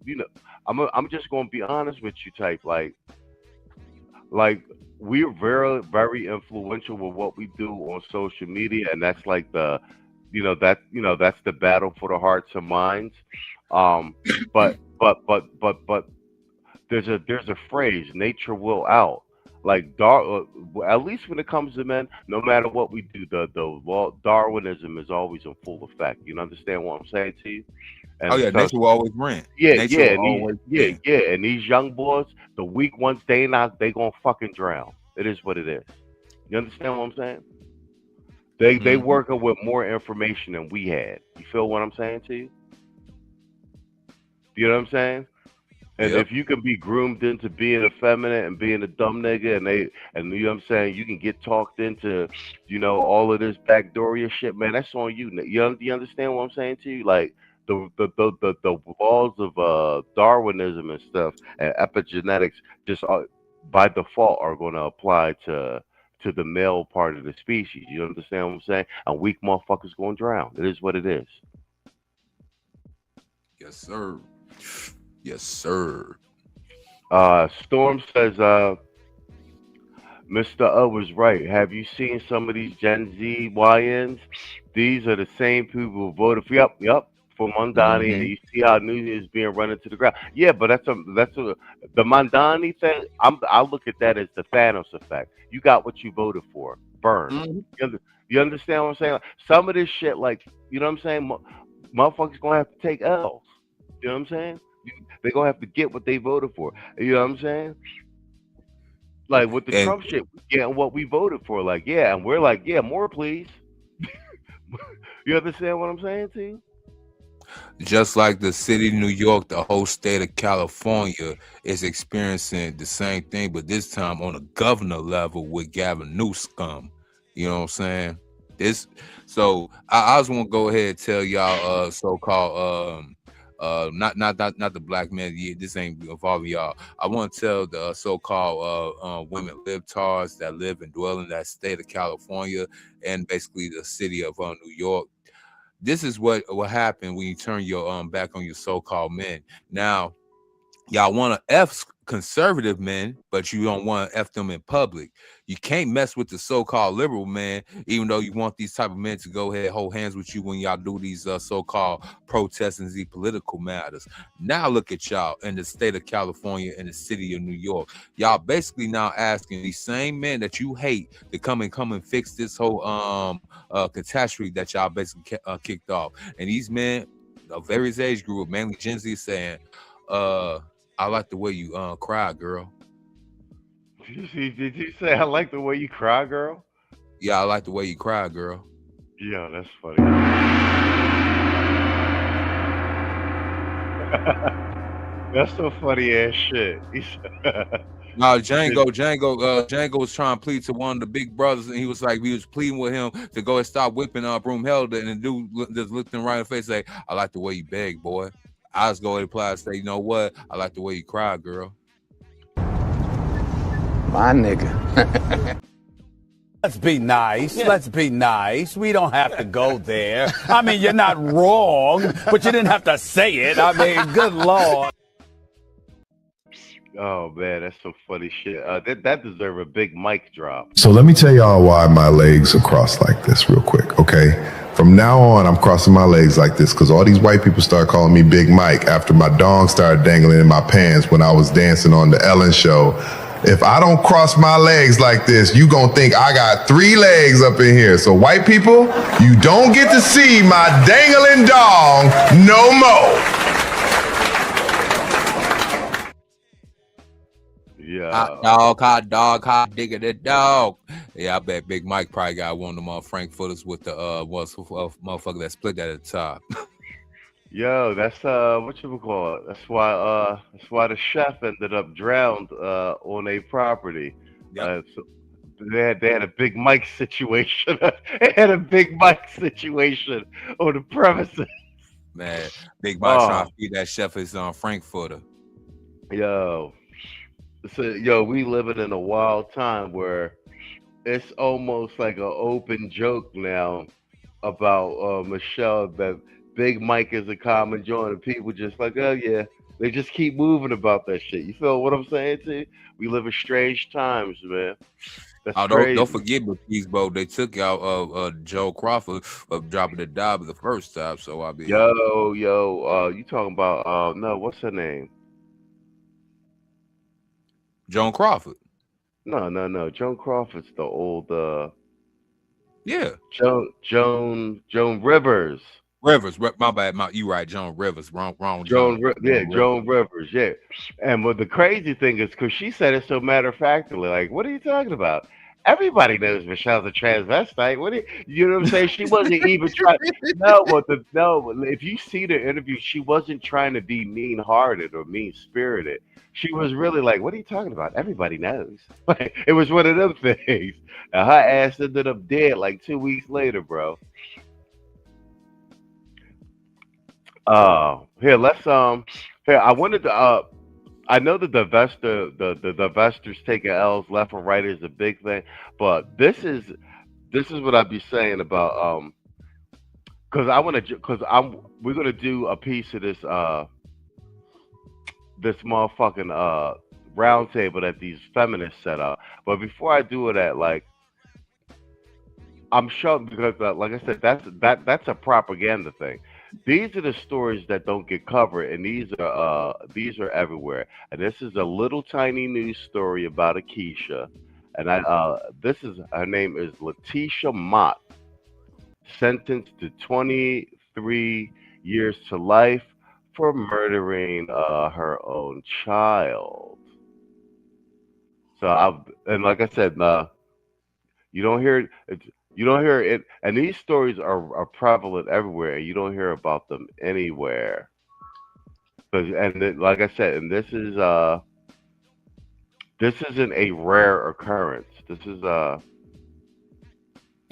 you know, I'm just going to be honest with you, type like we're very very influential with what we do on social media, and that's like that's the battle for the hearts and minds. Um, but there's a phrase, nature will out. Like at least when it comes to men, no matter what we do, Darwinism is always in full effect. You understand what I'm saying to you? Oh And yeah, so nature will always win. yeah, Nature yeah, will and these always yeah, win. yeah, and these young boys, the weak ones, they gonna fucking drown. It is what it is. You understand what I'm saying? They Mhm. working with more information than we had. You feel what I'm saying to you? You know what I'm saying? And Yep. if you can be groomed into being effeminate and being a dumb nigga, and you know what I'm saying, you can get talked into, all of this backdooria shit, man. That's on you. You understand what I'm saying to you? Like the laws of Darwinism and stuff and epigenetics just by default are going to apply to the male part of the species. You understand what I'm saying? And weak motherfuckers going to drown. It is what it is. Yes, sir. Yes, sir. Storm says, Mr. O was right. Have you seen some of these Gen Z YNs? These are the same people who voted for for Mondani, and Hmm. you see how Nunez is being run into the ground. Yeah, but the Mondani thing. I look at that as the Thanos effect. You got what you voted for. Burn. Hmm. You understand what I'm saying? Some of this shit, like you know what I'm saying. Motherfuckers gonna have to take L's. You know what I'm saying? They gonna have to get what they voted for. You know what I'm saying? Like with the And Trump shit, we getting what we voted for. Like, yeah, and we're like, yeah, more please. You understand what I'm saying to you? just like the city of New York, the whole state of California is experiencing the same thing, but this time on a governor level with Gavin Newsom. You know what I'm saying? This, so I just want to go ahead and tell y'all, so-called, not the black man. Yeah, this ain't involving y'all. I want to tell the so-called women libtards that live and dwell in that state of California and basically the city of New York. This is what will happen when you turn your back on your so-called men. Now, y'all want to F conservative men, but you don't want to F them in public. You can't mess with the so-called liberal man, even though you want these type of men to go ahead and hold hands with you when y'all do these so-called protests and these political matters. Now look at y'all in the state of California and the city of New York. Y'all basically now asking these same men that you hate to come and fix this whole catastrophe that y'all basically kicked off. And these men of various age group, mainly Gen Z, saying, I like the way you cry, girl. Did you say I like the way you cry, girl? Yeah, I like the way you cry, girl. Yeah, that's funny. That's some funny ass shit. No, Django was trying to plead to one of the big brothers, and he was pleading with him to go and stop whipping Broomhilda, and the dude just looked him right in the face, like, I like the way you beg, boy. I just go and reply and say, you know what? I like the way you cry, girl. My nigga. Let's be nice. Yeah. Let's be nice. We don't have to go there. I mean, you're not wrong, but you didn't have to say it. I mean, good Lord. Oh man, that's some funny shit. That deserve a big mic drop. So let me tell y'all why my legs are crossed like this real quick, okay? From now on, I'm crossing my legs like this because all these white people start calling me Big Mike after my dong started dangling in my pants when I was dancing on the Ellen show. If I don't cross my legs like this, you gonna think I got 3 legs up in here. So white people, you don't get to see my dangling dong no more. Yeah. Hot dog, hot diggity dog. Yeah, I bet Big Mike probably got one of them Frankfurters with the motherfucker that split that at the top. Yo, that's what you would call it. That's why the chef ended up drowned on a property. Yep. So They had a Big Mike situation. They had a Big Mike situation on the premises. Man, Big Mike trying to feed that chef his Frankfurter. Yo, so we living in a wild time where it's almost like an open joke now about Michelle that Big Mike is a common joint, and people just like, oh yeah, they just keep moving about that shit. You feel what I'm saying to you? We live in strange times, man. That's crazy. Don't forget, Bo, they took out Joe Crawford of dropping the dime the first time. So I mean, you talking about no, what's her name? Joan Crawford. No. Joan Crawford's the old yeah. Joan Rivers. My bad. You right, Joan Rivers. Wrong. Joan Rivers. Yeah. And what the crazy thing is, because she said it so matter of factly, like, what are you talking about? Everybody knows Michelle's a transvestite. You know what I'm saying? She wasn't even trying. No. If you see the interview, she wasn't trying to be mean-hearted or mean-spirited. She was really like, what are you talking about? Everybody knows. It was one of them things. And her ass ended up dead like 2 weeks later, bro. Here, let's I wanted to I know the divestors taking L's left and right is a big thing, but this is what I'd be saying about we're gonna do a piece of this this motherfucking round table that these feminists set up. But before I do that, like, I'm shocked because like I said, that's a propaganda thing. These are the stories that don't get covered, and these are everywhere. And this is a little tiny news story about Keisha, and her name is Letitia Mott, sentenced to 23 years to life for murdering her own child. So and like I said, you don't hear it. You don't hear it, and these stories are prevalent everywhere. You don't hear about them anywhere. Like I said, and this isn't a rare occurrence. This is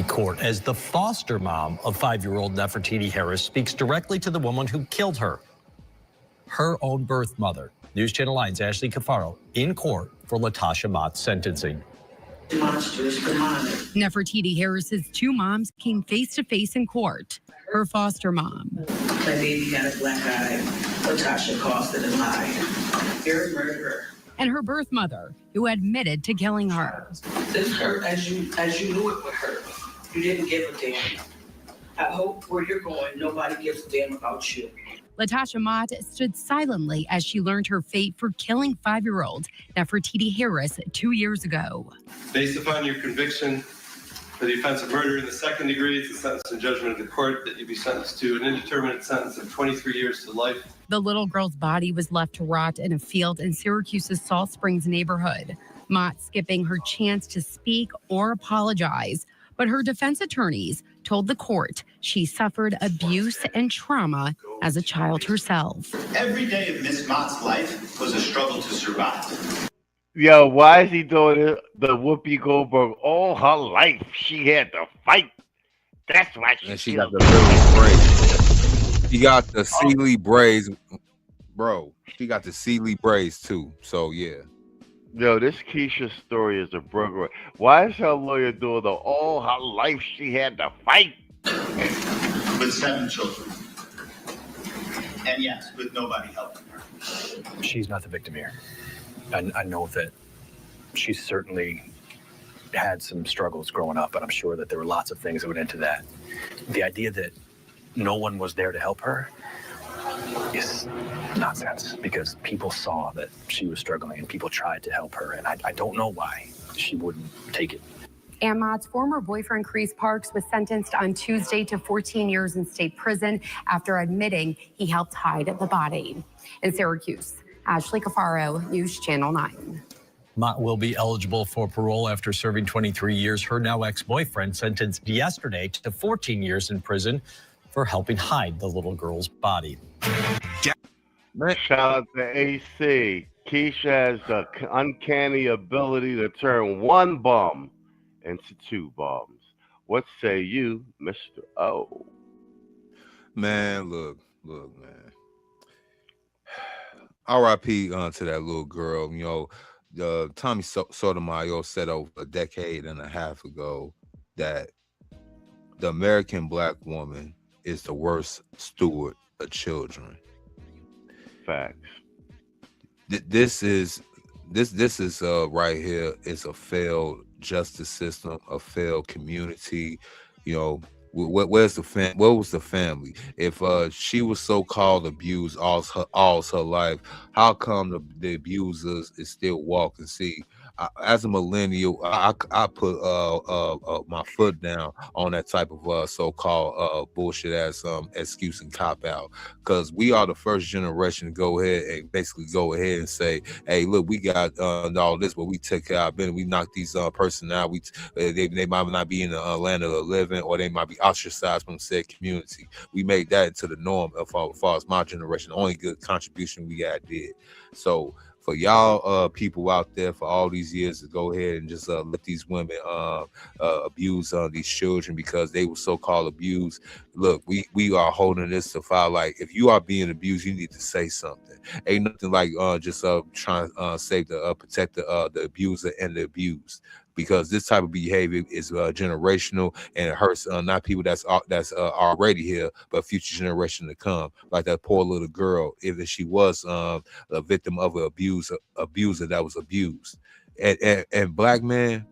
court as the foster mom of 5-year-old Nefertiti Harris speaks directly to the woman who killed her own birth mother. News Channel 9's Ashley Cafaro in court for Latasha Mott's sentencing. Nefertiti Harris's two moms came face to face in court. Her foster mom. My baby had a black eye. Latasha caused it and lied. You're a murderer. And her birth mother, who admitted to killing her. This hurt as you knew it would hurt. You didn't give a damn. I hope where you're going, nobody gives a damn about you. Latasha Mott stood silently as she learned her fate for killing 5-year-old Nefertiti Harris 2 years ago. Based upon your conviction for the offense of murder in the second degree, it's a sentence and judgment of the court that you be sentenced to an indeterminate sentence of 23 years to life. The little girl's body was left to rot in a field in Syracuse's Salt Springs neighborhood. Mott skipping her chance to speak or apologize, but her defense attorneys told the court she suffered abuse and trauma as a child herself. Every day of Miss Mott's life was a struggle to survive. Yo, why is he doing it? The Whoopi Goldberg all her life she had to fight. That's why she got the little braids. She got the Sealy braids, bro. She got the Sealy braids too. So yeah. Yo, this Keisha story is a broker. Why is her lawyer doing the all her life she had to fight? With 7 children. And yes, with nobody helping her. She's not the victim here. I know that she certainly had some struggles growing up, but I'm sure that there were lots of things that went into that. The idea that no one was there to help her is nonsense, because people saw that she was struggling and people tried to help her, and I don't know why she wouldn't take it. And Mott's former boyfriend, Chris Parks, was sentenced on Tuesday to 14 years in state prison after admitting he helped hide the body. In Syracuse, Ashley Cafaro, News Channel 9. Mott will be eligible for parole after serving 23 years. Her now ex-boyfriend sentenced yesterday to 14 years in prison for helping hide the little girl's body. Shout out to AC. Keisha has the uncanny ability to turn one bum into two bombs. What say you, Mr. O? Man, look, man. R.I.P. To that little girl. Tommy Sotomayor said over a decade and a half ago that the American black woman is the worst steward of children. Facts. This is right here is a failed justice system, a failed community. Where's the where was the family? If she was so-called abused all her life, how come the abusers is still walking? See, as a millennial, I put my foot down on that type of so-called bullshit ass excuse and cop out, because we are the first generation to go ahead and say, hey, look, we got all this, but we took care of it. We knocked these person out. They might not be in the land of the living, or they might be ostracized from said community. We made that into the norm as far as my generation. The only good contribution we did. So for y'all people out there for all these years to go ahead and just let these women abuse these children because they were so-called abused, look, we are holding this to file. Like, if you are being abused, you need to say something. Ain't nothing like just trying to protect the abuser and the abused, because this type of behavior is generational, and it hurts not people that's already here, but future generation to come. Like that poor little girl, if she was a victim of an abuser that was abused. And black man,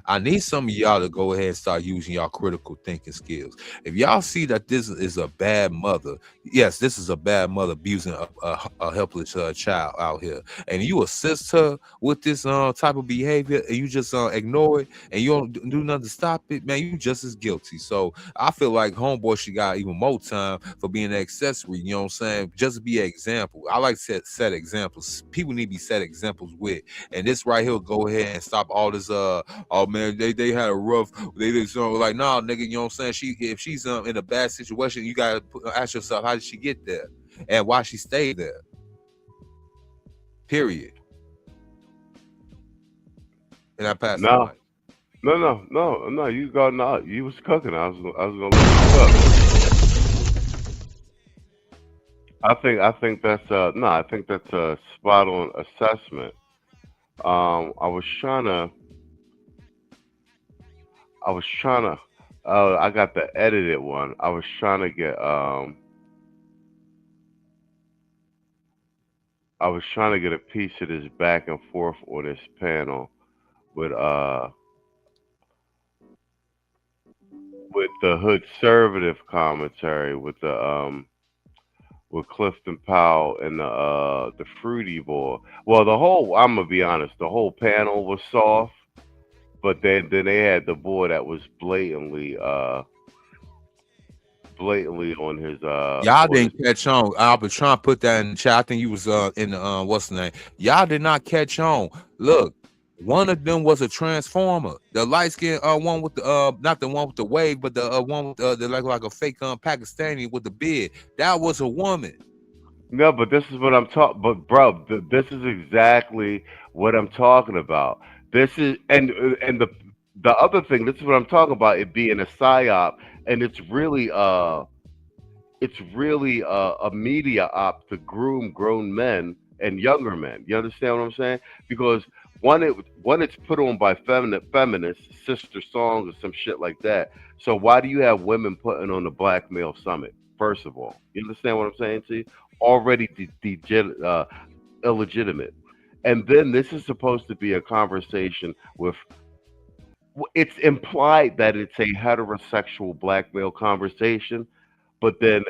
I need some of y'all to go ahead and start using y'all critical thinking skills. If y'all see that this is a bad mother, yes, this is a bad mother abusing a helpless child out here, and you assist her with this type of behavior, and you just ignore it, and you don't do nothing to stop it, man, you just as guilty. So I feel like homeboy should got even more time for being an accessory, you know what I'm saying? Just be an example. I like to set examples. People need to be set examples with, and this right here will go ahead and stop all this man, they had a rough, they just like, nah, nigga, you know what I'm saying? If she's in a bad situation, you gotta ask yourself, how did she get there and why she stayed there? Period. And I passed. No, you got not. You was cooking. I was gonna let you cook. I think that's a spot on assessment. I got the edited one. I was trying to get a piece of this back and forth on this panel with the Hood Conservative commentary with Clifton Powell and the Fruity Boy. Well, I'm gonna be honest, the whole panel was soft. But then they had the boy that was blatantly on his y'all didn't catch on. I've been trying to put that in the chat. I think you was in the what's the name? Y'all did not catch on. Look, one of them was a transformer. The light skin one with the not the one with the wave, but the one with the like a fake Pakistani with the beard. That was a woman. No, but this is what I'm talking. But bro, this is exactly what I'm talking about. This is and the other thing. This is what I'm talking about. It being a psyop, and it's really a media op to groom grown men and younger men. You understand what I'm saying? Because one, it's put on by feminists, Sister Songs or some shit like that. So why do you have women putting on the Black Male Summit? First of all, you understand what I'm saying to you? Already illegitimate. And then this is supposed to be a conversation with, it's implied that it's a heterosexual black male conversation, but then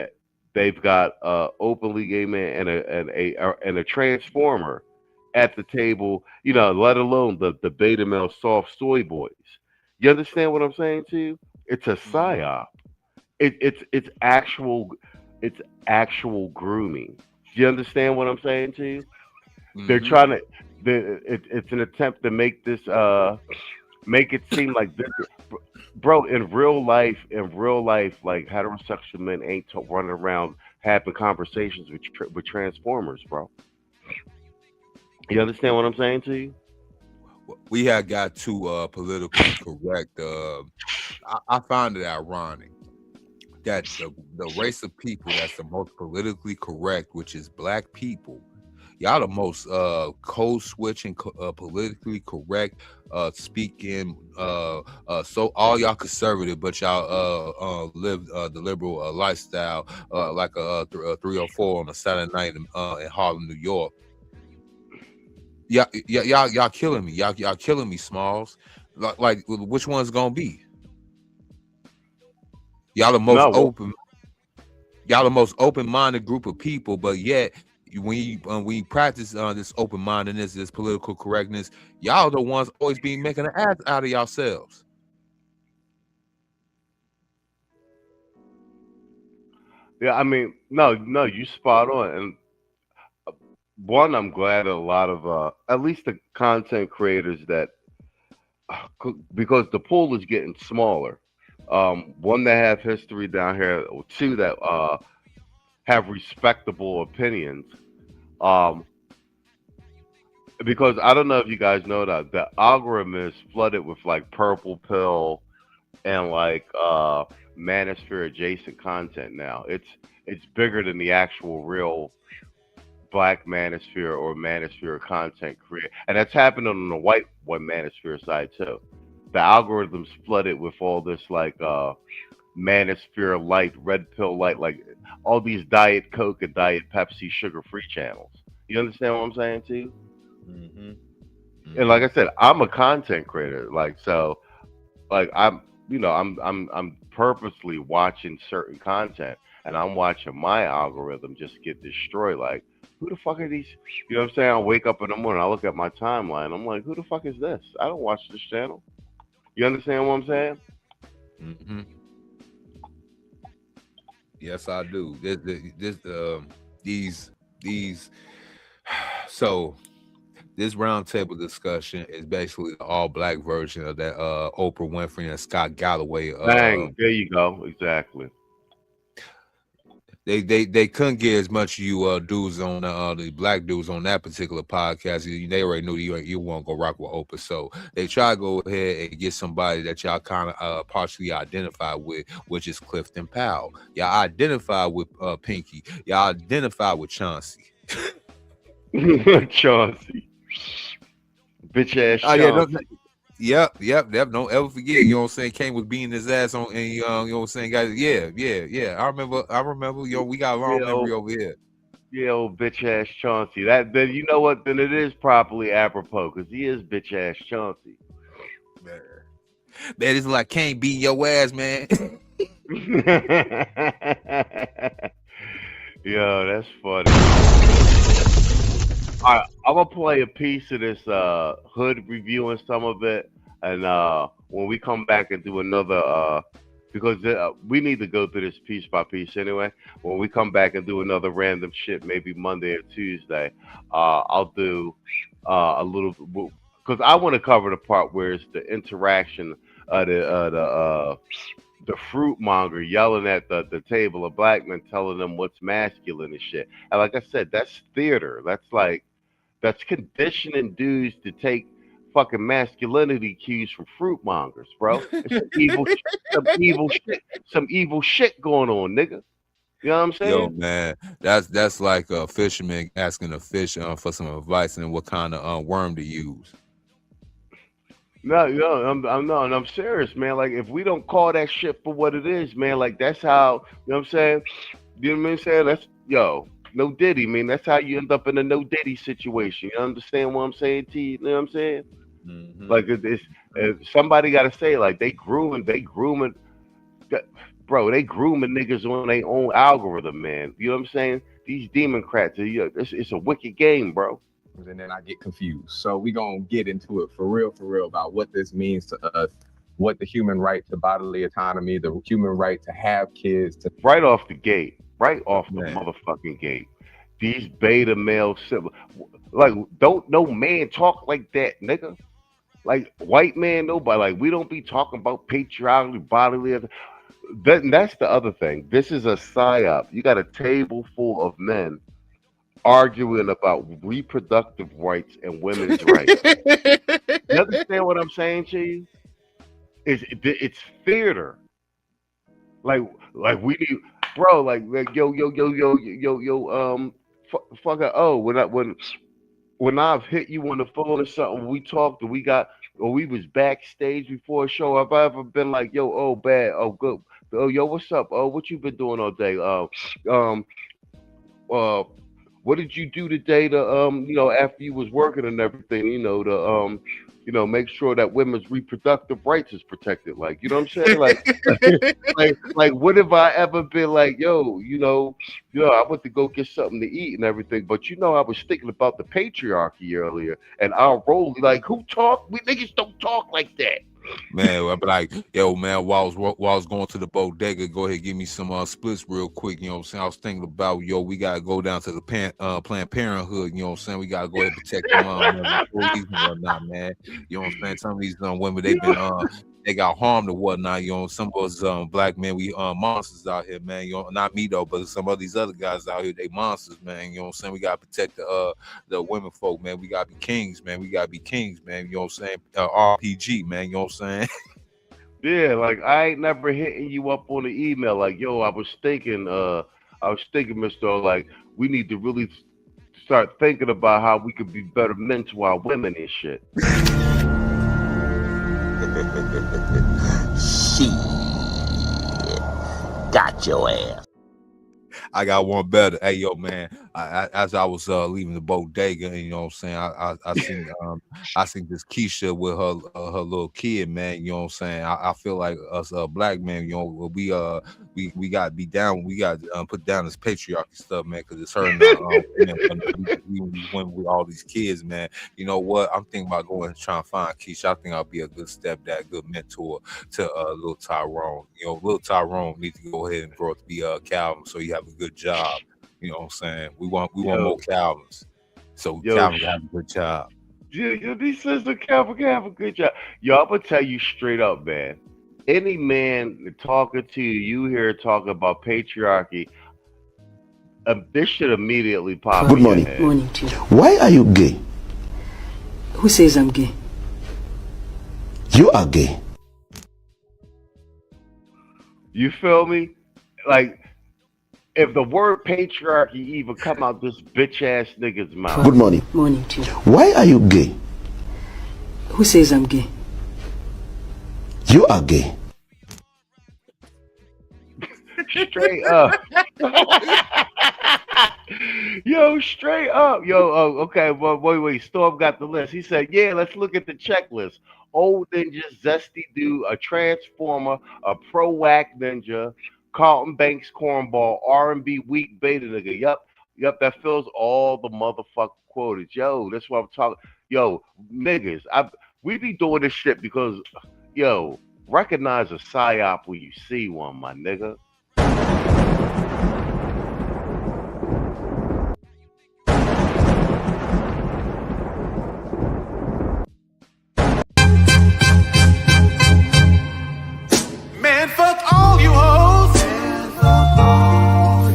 they've got openly gay man and a transformer at the table, you know, let alone the beta male soft soy boys. You understand what I'm saying to you? It's a psyop. It's actual grooming. Do you understand what I'm saying to you? They're trying to. It's an attempt to make this, make it seem like this, bro. In real life, like heterosexual men ain't running around having conversations with transformers, bro. You understand what I'm saying to you? we had got too politically correct. I find it ironic that the race of people that's the most politically correct, which is black people, y'all the most code switching, politically correct, speaking. So all y'all conservative, but y'all live the liberal lifestyle, like a 304 on a Saturday night in Harlem, New York. Y'all killing me. Y'all killing me, Smalls. Like which one's gonna be? Y'all the most open. Y'all the most open-minded group of people, but yet when you practice this open-mindedness, this political correctness, y'all the ones always being making an ass out of yourselves. Yeah, I mean, no, you spot on. And one, I'm glad a lot of at least the content creators that, because the pool is getting smaller. One, that have history down here. Two, that have respectable opinions. Because I don't know if you guys know that the algorithm is flooded with like purple pill and like manosphere adjacent content now. It's bigger than the actual real black manosphere or manosphere content creator, and that's happening on the white one manosphere side too. The algorithm's flooded with all this like manosphere light, red pill light, like all these Diet Coke and Diet Pepsi sugar-free channels. You understand what I'm saying to you? Mm-hmm. And like I said, I'm a content creator, like so, like I'm purposely watching certain content, and I'm watching my algorithm just get destroyed. Like, who the fuck are these? You know what I'm saying? I wake up in the morning, I look at my timeline, I'm like, who the fuck is this? I don't watch this channel. You understand what I'm saying? Mm-hmm. Yes, I do. These. So this roundtable discussion is basically the all-black version of that Oprah Winfrey and Scott Galloway. Bang, there you go. Exactly. They couldn't get as much you dudes on the black dudes on that particular podcast. They already knew you won't go rock with Oprah, so they try to go ahead and get somebody that y'all kind of partially identify with, which is Clifton Powell. Y'all identify with Pinky. Y'all identify with Chauncey. Chauncey, bitch ass Chauncey. Yep. Don't ever forget. You know what I'm saying? Kane was beating his ass on, and you know what I'm saying, guys. Yeah. I remember. Yo, we got a long memory over here. Yeah, old bitch ass Chauncey. That then you know what? Then it is properly apropos because he is bitch ass Chauncey. Man, it's like Kane beating your ass, man. Yo, that's funny. All right, I'm gonna play a piece of this hood reviewing some of it, and when we come back and do another, because we need to go through this piece by piece anyway. When we come back and do another random shit, maybe Monday or Tuesday, I'll do a little, because I want to cover the part where it's the interaction of the fruit monger yelling at the table of black men, telling them what's masculine and shit. And like I said, that's theater. That's conditioning dudes to take fucking masculinity cues from fruit mongers, bro. It's some evil shit going on, nigga. You know what I'm saying? Yo, man, that's like a fisherman asking a fish for some advice and what kind of worm to use. No, I'm serious, man. Like, if we don't call that shit for what it is, man, like that's how, you know what I'm saying? You know what I'm saying? That's, no Diddy, man. That's how you end up in a no Diddy situation. You understand what I'm saying to you? You know what I'm saying? Mm-hmm. Like, somebody got to say, like, they grooming, bro, they grooming niggas on their own algorithm, man. You know what I'm saying? These Democrats, it's a wicked game, bro. And then I get confused. So we gonna get into it for real about what this means to us, what the human right to bodily autonomy, the human right to have kids. Right off the motherfucking gate. These beta male siblings, like, don't no man talk like that, nigga. Like, white man, nobody. Like, we don't be talking about patriarchy, bodily. That's the other thing. This is a psyop. You got a table full of men arguing about reproductive rights and women's rights. You understand what I'm saying to you? It's theater. Like we need, bro. Like yo, fucking when I've hit you on the phone or something, we talked or we was backstage before a show. Have I ever been like, yo, oh bad, oh good, oh yo, what's up? Oh, what you been doing all day? What did you do today to after you was working and everything, to make sure that women's reproductive rights is protected. Like, you know what I'm saying? Like what have I ever been like, yo, I went to go get something to eat and everything, but I was thinking about the patriarchy earlier and our role. Like, who talk? We niggas don't talk like that. Man, I'll be like, yo, man, while I was going to the bodega, go ahead, give me some splits real quick. You know what I'm saying? I was thinking about, we gotta go down to the Planned Parenthood. You know what I'm saying? We gotta go ahead and protect them employees and whatnot, man. You know what I'm saying? Some of these women, they've been they got harmed or whatnot. Some of us black men, we monsters out here, man. Not me though, but some of these other guys out here, they monsters, man. You know what I'm saying? We gotta protect the women folk, man. We gotta be kings, man. We gotta be kings, man. You know what I'm saying? RPG, man. You know what I'm saying? Yeah, like I ain't never hitting you up on the email like, yo, I was thinking, Mr. Like, we need to really start thinking about how we could be better men to our women and shit. Shit. Got your ass. I got one better. Hey, yo, man. As I was leaving the bodega, you know what I'm saying? I seen this Keisha with her little kid, man. You know what I'm saying? I feel like us black men, we got to be down. We got to put down this patriarchy stuff, man, because it's hurting when with all these kids, man. You know what? I'm thinking about going and trying to find Keisha. I think I'll be a good stepdad, good mentor to little Tyrone. Little Tyrone needs to go ahead and grow up to be Calvin, so you have a good job. You know what I'm saying? We want more Calvins. So Calvin have a good job. Yeah, these sisters Calvin have a good job. Yo, I'm gonna tell you straight up, man. Any man talking to you hear talking about patriarchy, this should immediately pop. Good morning. Morning to you. Why are you gay? Who says I'm gay? You are gay. You feel me? Like, if the word patriarchy even come out this bitch ass nigga's mouth. Good morning. Morning to you. Why are you gay? Who says I'm gay? You are gay. Straight up. Yo, straight up. Yo, okay, well, wait. Storm got the list. He said, yeah, let's look at the checklist. Old Ninja, Zesty Dude, a Transformer, a Pro Whack Ninja, Carlton Banks Cornball, R&B Weak Beta nigga. Yep, that fills all the motherfucking quotas. Yo, that's what I'm talking. Yo, niggas, we be doing this shit because, yo, recognize a psyop when you see one, my nigga. Man, fuck all you hoes.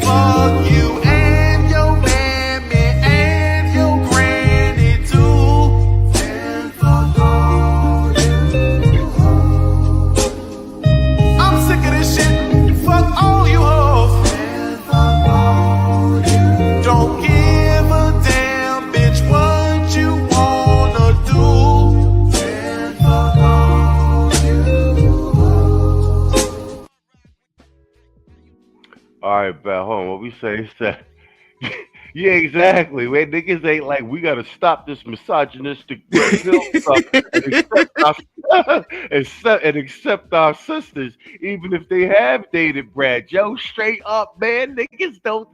Fuck you and your mammy and your granny too. Fuck all you hoes. I'm sick of this shit. Fuck all you hoes. Don't give a damn, bitch, what you wanna do. Fuck all you hoes. All right, bet. Hold on. What we say is that, yeah, exactly. Man, niggas ain't like, we gotta stop this misogynistic stuff and accept our sisters, even if they have dated Brad. Yo, straight up, man, niggas don't.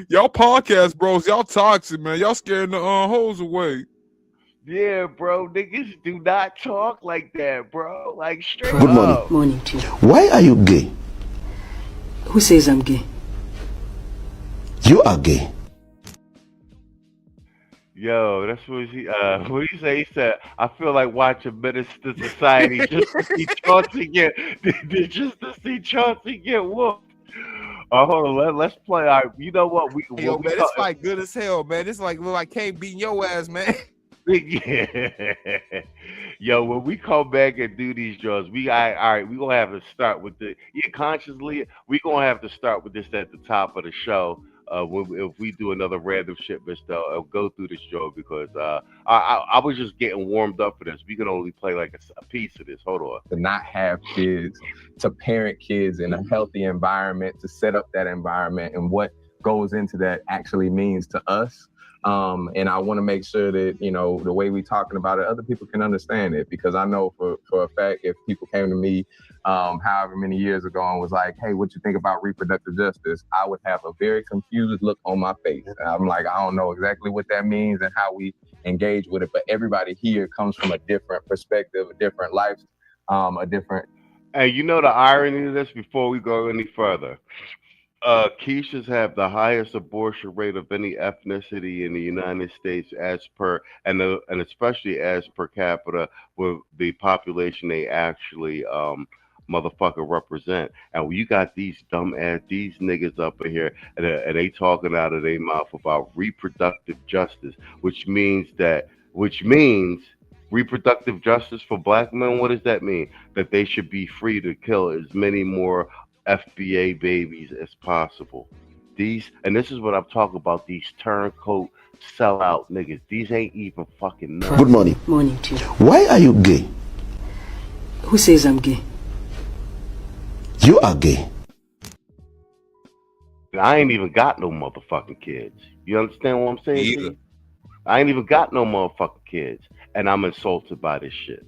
Y'all podcast bros, y'all toxic, man. Y'all scaring the hoes away. Yeah, bro, niggas do not talk like that, bro. Like, straight Good morning. up. Morning to you. Why are you gay? Who says I'm gay? You are gay. Yo, that's what what he say? He said, I feel like watching Menace to Society just to see Chauncey get whooped. Hold on, let's play. You know what? Yo, man, this fight good as hell, man. This like look like Kane beating your ass, man. Yeah. Yo, when we come back and do these draws, all right, we gonna have to start with consciously. We gonna have to start with this at the top of the show. If we do another random shit, I'll go through this draw because I was just getting warmed up for this. We can only play like a piece of this. Hold on. To not have kids, to parent kids in a healthy environment, to set up that environment, and what goes into that actually means to us. And I want to make sure that, you know, the way we're talking about it, other people can understand it, because I know for a fact, if people came to me however many years ago and was like, hey, what you think about reproductive justice? I would have a very confused look on my face. And I'm like, I don't know exactly what that means and how we engage with it. But everybody here comes from a different perspective, a different life, a different. And you know the irony of this before we go any further? Keishas have the highest abortion rate of any ethnicity in the United States, and especially as per capita with the population they actually motherfucker represent. And when you got these these niggas up in here and they talking out of their mouth about reproductive justice, which means reproductive justice for black men. What does that mean? That they should be free to kill as many more FBA babies as possible. This is what I'm talking about, these turncoat sellout niggas. These ain't even fucking nuts. Good morning. Morning to you. Why are you gay? Who says I'm gay? You are gay. I ain't even got no motherfucking kids. You understand what I'm saying? Either. I ain't even got no motherfucking kids, and I'm insulted by this shit.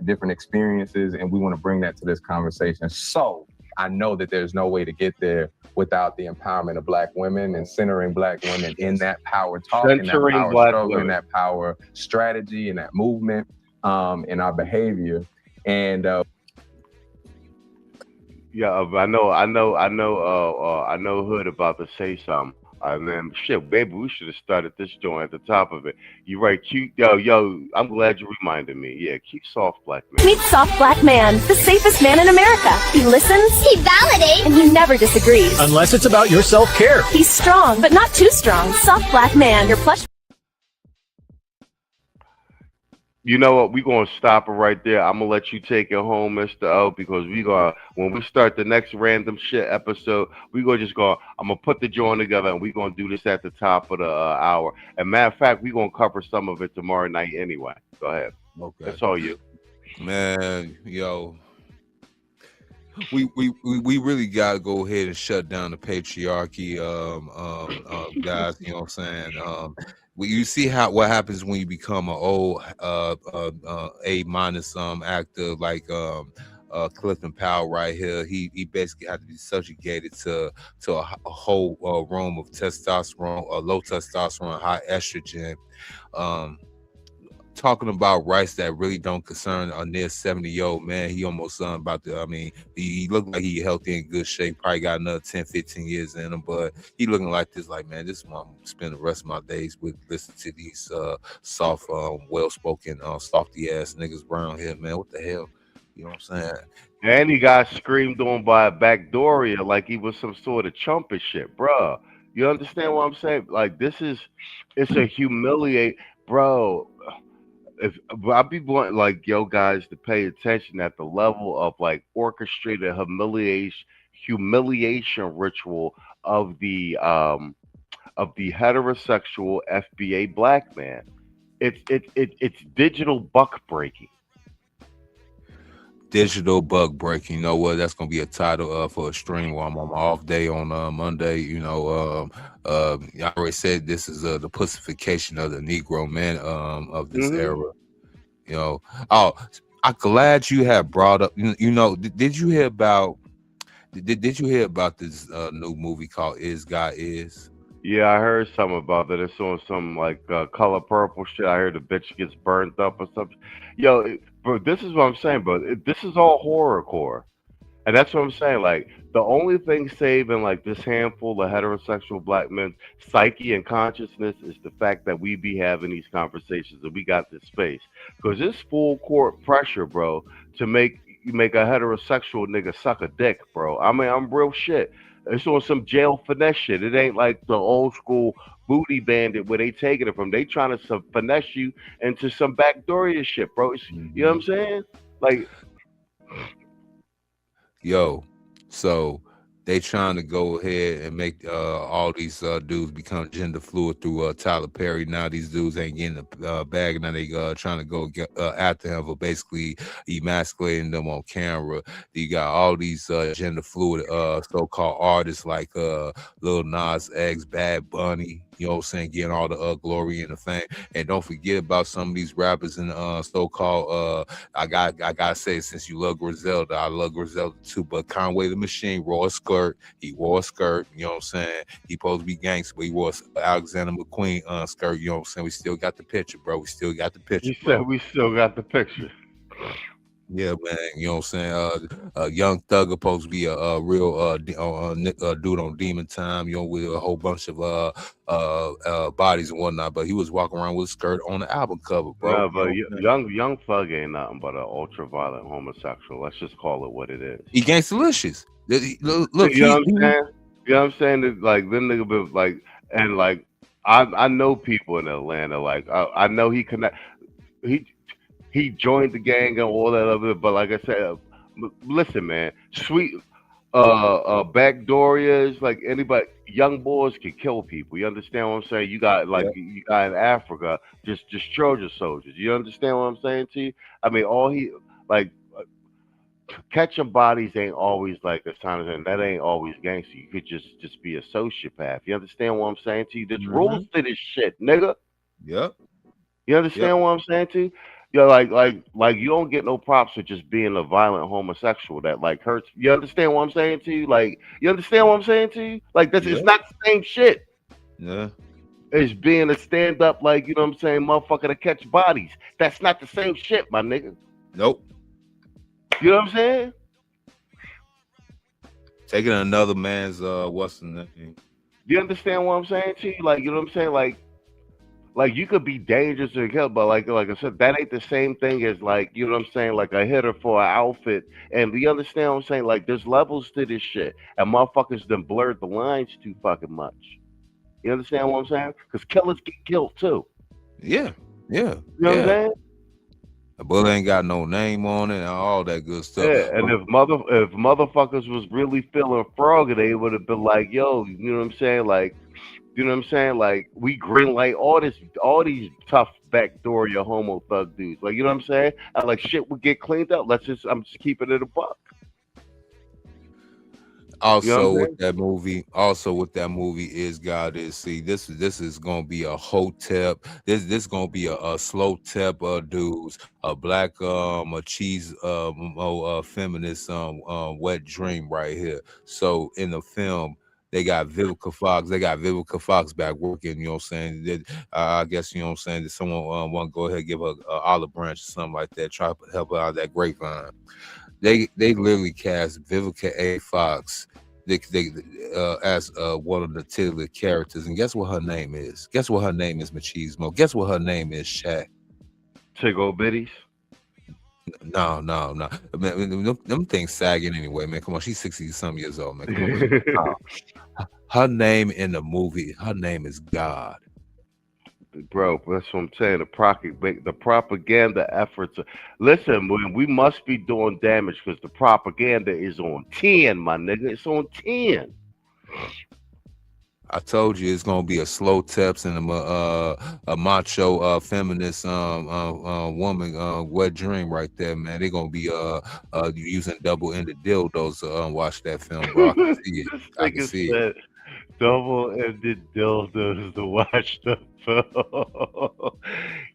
Different experiences, and we want to bring that to this conversation. So I know that there's no way to get there without the empowerment of black women and centering black women in that power talk, in that power struggle, in that power strategy, in that movement, in our behavior. And yeah, I know Hood about to say something. And then shit, baby, we should have started this joint at the top of it. You right, cute, yo. I'm glad you reminded me. Yeah, keep soft black man. Meet Soft Black Man, the safest man in America. He listens, he validates, and he never disagrees. Unless it's about your self-care. He's strong, but not too strong. Soft Black Man, your plush. You know what? We're gonna stop it right there. I'm gonna let you take it home, Mr. O, because when we start the next random shit episode, I'm gonna put the joint together and we're gonna do this at the top of the hour. And matter of fact, we're gonna cover some of it tomorrow night anyway. Go ahead. Okay. That's all you. Man, yo. We really gotta go ahead and shut down the patriarchy, guys. You know what I'm saying? You see what happens when you become an old A- actor like Clifton Powell right here. He basically had to be subjugated to a whole room of testosterone, low testosterone, high estrogen. Talking about rights that really don't concern a near 70-year-old man. He almost he looked like he healthy and good shape, probably got another 10-15 years in him, but he looking like this, like, man, this is what I'm gonna spend the rest of my days with, listening to these soft, well-spoken, softy ass niggas around here, man. What the hell? You know what I'm saying? And he got screamed on by a backdooria like he was some sort of chump and shit, bruh. You understand what I'm saying? Like, it's a humiliate, bro. I'll be blunt, like, yo, guys, to pay attention at the level of like orchestrated humiliation ritual of the heterosexual FBA black man. It's digital buck breaking. Digital bug breaking. You know what? That's gonna be a title for a stream while I'm on my off day on Monday. You know, I already said this is the pussification of the Negro man of this era. You know, I'm glad you have brought up. You know, did you hear about? Did you hear about this new movie called Is God Is? Yeah, I heard something about that. It's on some like Color Purple shit. I heard the bitch gets burned up or something. Yo, bro, this is what I'm saying, bro. This is all horrorcore. And that's what I'm saying. Like, the only thing saving like this handful of heterosexual black men's psyche and consciousness is the fact that we be having these conversations and we got this space. Because it's full court pressure, bro, to make you make a heterosexual nigga suck a dick, bro. I mean, I'm real shit. It's on some jail finesse shit. It ain't like the old school booty bandit where they taking it from. They trying to finesse you into some backdooria shit, bro. You know what I'm saying? Like, yo, so they trying to go ahead and make all these dudes become gender fluid through Tyler Perry. Now these dudes ain't getting the bag. Now they trying to go get after him for basically emasculating them on camera. You got all these gender fluid so-called artists like Lil Nas X, Bad Bunny. You know what I'm saying? Getting all the glory and the fame. And don't forget about some of these rappers and so-called I gotta say, since you love Griselda, I love Griselda too. But Conway the Machine wore a skirt. He wore a skirt. You know what I'm saying? He supposed to be gangster, but he wore a Alexander McQueen skirt. You know what I'm saying? We still got the picture, bro. We still got the picture. you said we still got the picture. Yeah, man. You know what I'm saying? Young Thug supposed to be a real dude on Demon Time. You know, with a whole bunch of bodies and whatnot. But he was walking around with a skirt on the album cover, bro. No, but young Thug ain't nothing but an ultra-violent homosexual. Let's just call it what it is. He gangsta-licious. Look, you know what I'm saying? You know what I'm saying? That, like, them nigga been like, and like, I know people in Atlanta. Like, I know he connect. He joined the gang and all that other. But like I said, listen, man, sweet backdoorias, like anybody, young boys can kill people. You understand what I'm saying? You got like you got in Africa, just Trojan soldiers. You understand what I'm saying to you? I mean, all he like. Catching bodies ain't always like a sign of that ain't always gangster. You could just be a sociopath. You understand what I'm saying to you? There's rules to this shit, nigga. Yep. You understand what I'm saying to you? You're like you don't get no props for just being a violent homosexual that like hurts. You understand what I'm saying to you? Like, you understand what I'm saying to you? Like, that's it's not the same shit. Yeah. It's being a stand up, like, you know what I'm saying, motherfucker to catch bodies. That's not the same shit, my nigga. Nope. You know what I'm saying? Taking another man's what's the name? You understand what I'm saying to you? Like, you know what I'm saying? Like you could be dangerous to kill, but like I said, that ain't the same thing as like, you know what I'm saying, like a hitter for an outfit. And you understand what I'm saying? Like, there's levels to this shit, and motherfuckers done blurred the lines too fucking much. You understand what I'm saying? Because killers get killed too. Yeah. You know what I'm saying? The bullet ain't got no name on it and all that good stuff. Yeah, and if motherfuckers was really feeling froggy, they would have been like, yo, you know what I'm saying? Like, you know what I'm saying? Like, we green light all these tough backdooria homo thug dudes. Like, you know what I'm saying? And like shit would get cleaned up. I'm just keeping it a buck. Also with that movie is God is see this is gonna be a hotep. This gonna be a slow tep dudes, a black a cheese feminist wet dream right here. So in the film they got Vivica Fox back working, you know what I'm saying? I guess, you know what I'm saying, that someone want to go ahead and give her a olive branch or something like that, try to help her out of that grapevine. They literally cast Vivica A. Fox as one of the titular characters, and guess what her name is? Guess what her name is, Machismo? Guess what her name is, Shaq? Tigo Bitties? No. Man, them things sagging anyway, man. Come on, she's 60-some years old, man. Come on. Her name in the movie, her name is God. Bro, that's what I'm saying. The propaganda efforts. Listen, we must be doing damage because the propaganda is on 10, my nigga. It's on 10. I told you it's gonna be a slow teps and a macho feminist woman wet dream right there, man. They're gonna be using double-ended dildos to watch that film, bro. I can see it. I can see it. Double-ended dildos to watch the film.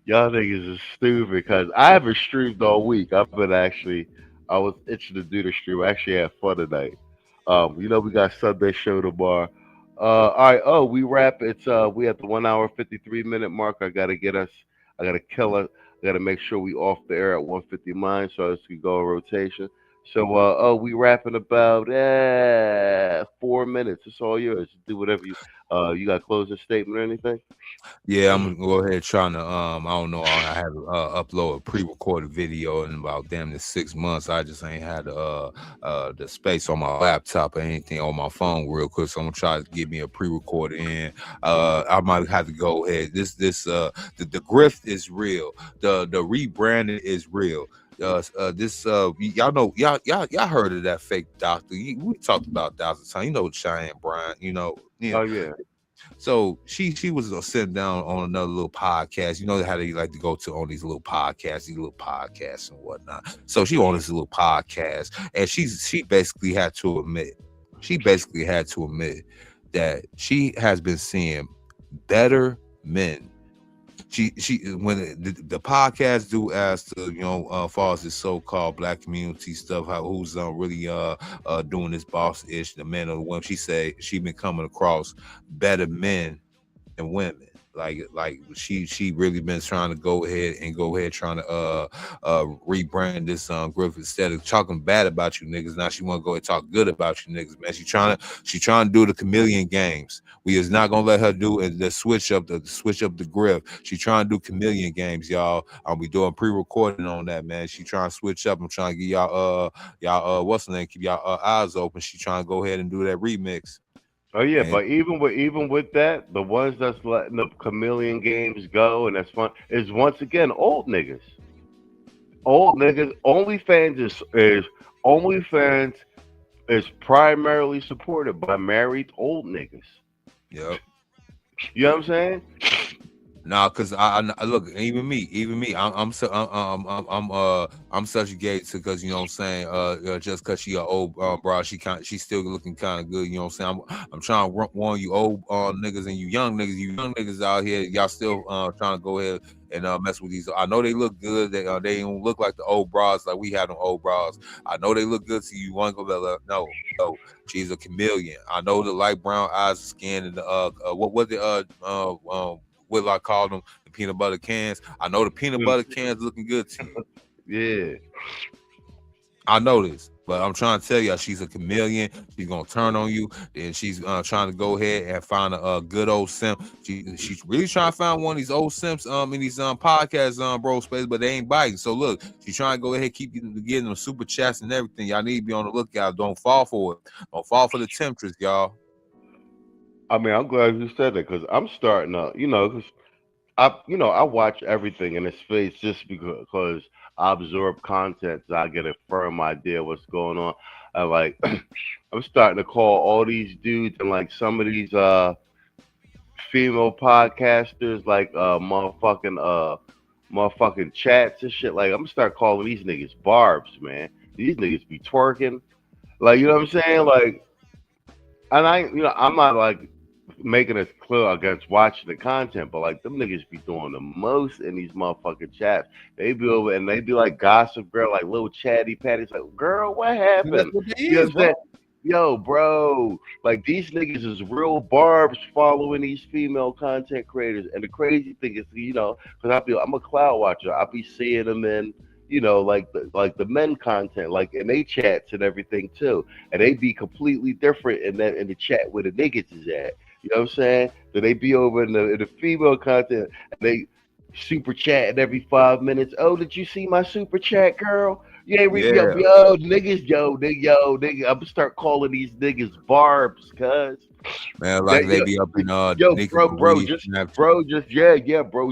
Y'all niggas is stupid because I haven't streamed all week. I was itching to do the stream. I actually had fun tonight. You know, we got Sunday show tomorrow. All right. We wrap. We at the 1 hour 53-minute mark. I gotta kill us. I gotta make sure we off the air at 1:50 mine so as we go in rotation. So we wrapping about 4 minutes. It's all yours. Do whatever you got a closing statement or anything? Yeah, I'm gonna go ahead trying to I don't know. I had to upload a pre-recorded video in about damn near 6 months. I just ain't had the space on my laptop or anything on my phone real quick. So I'm gonna try to get me a pre-recorded in. I might have to go ahead. The grift is real. The rebranding is real. Y'all know y'all heard of that fake doctor. We talked about Dr. Time. You know Cheyenne Bryant. Oh yeah. So she was sitting down on another little podcast. You know how they like to go to on these little podcasts and whatnot. So she on this little podcast, and she basically had to admit that she has been seeing better men. She when the podcast do ask to far as this so-called black community stuff, who's really doing this boss ish, the men or the women, she say she been coming across better men than women. Like she really been trying to go ahead trying to rebrand this group. Instead of talking bad about you niggas, now she want to go and talk good about you niggas, man. She trying to do the chameleon games. We is not gonna let her do the switch up the grip. She trying to do chameleon games, y'all. We doing pre-recording on that, man. She trying to switch up. I'm trying to get y'all what's the name? Keep y'all eyes open. She trying to go ahead and do that remix. Oh yeah, but even with that, the ones that's letting the chameleon games go and that's fun is once again old niggas. Old niggas. OnlyFans is primarily supported by married old niggas. Yep. You know what I'm saying? Nah, cause I look, even me, I'm subjugated to, cause you know what I'm saying, just cause she a old broad, she's still looking kind of good, you know what I'm saying. I'm trying to warn you old niggas and you young niggas out here, y'all still trying to go ahead and mess with these. I know they look good. They don't look like the old bras like we had them old bras. I know they look good to you. Want to go no, she's a chameleon. I know the light brown eyes, skin, and what I call them, the peanut butter cans. I know the peanut butter cans looking good to you. Yeah. I know this, but I'm trying to tell y'all she's a chameleon. She's gonna turn on you, and she's trying to go ahead and find a good old simp. She's really trying to find one of these old simps in these podcasts bro space, but they ain't biting. So look, she's trying to go ahead keep getting them super chats and everything. Y'all need to be on the lookout. Don't fall for it. Don't fall for the temptress, y'all. I mean, I'm glad you said that because I'm starting to, because I watch everything in its face just because I absorb content, so I get a firm idea what's going on. I like, I'm starting to call all these dudes and like some of these female podcasters like motherfucking chats and shit. Like I'm gonna start calling these niggas barbs, man. These niggas be twerking, like you know what I'm saying, like. And I'm not like making it clear against watching the content, but like them niggas be doing the most in these motherfucking chats. They be over and they be like gossip girl, like little chatty patties, like girl, what happened? You know what I'm saying? Yo, bro, like these niggas is real barbs following these female content creators. And the crazy thing is, because I'm a cloud watcher, I be seeing them in, like the men content, like in they chats and everything too, and they be completely different in the chat where the niggas is at. You know what I'm saying? So they be over in the female content, and they super chatting every 5 minutes. Oh, did you see my super chat, girl? Yo, niggas, nigga. I'm gonna start calling these niggas barbs, cuz. Man, like they be up in bro,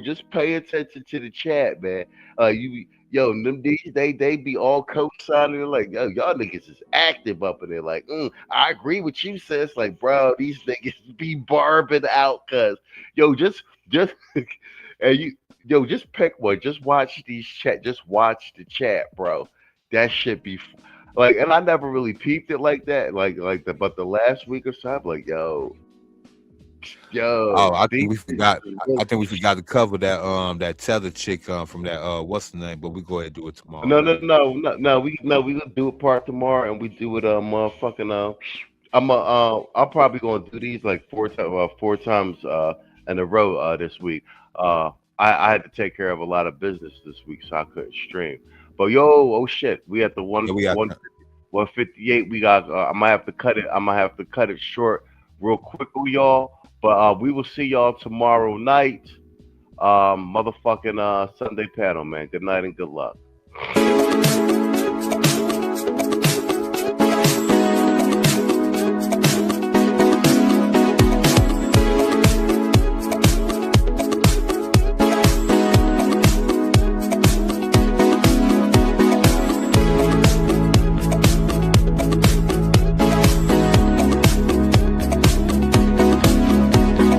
just pay attention to the chat, man. Them these they be all co-signing like, yo, y'all niggas is active up in there. Like, I agree with you, sis. Like, bro, these niggas be barbing out, cuz. Just pick one. Just watch these chat. Just watch the chat, bro. That shit be like, and I never really peeped it like that. But the last week or so, I'm like, yo. Oh, I think we forgot to cover that tether chick from that what's the name? But we go ahead and do it tomorrow. No. We gonna do it part tomorrow, and we do it I'm probably gonna do these like four times in a row this week. I had to take care of a lot of business this week, so I couldn't stream. But oh shit, we at the 150 158. We got. I might have to cut it. I'm gonna have to cut it short real quick with y'all. But we will see y'all tomorrow night. Motherfucking Sunday panel, man. Good night and good luck.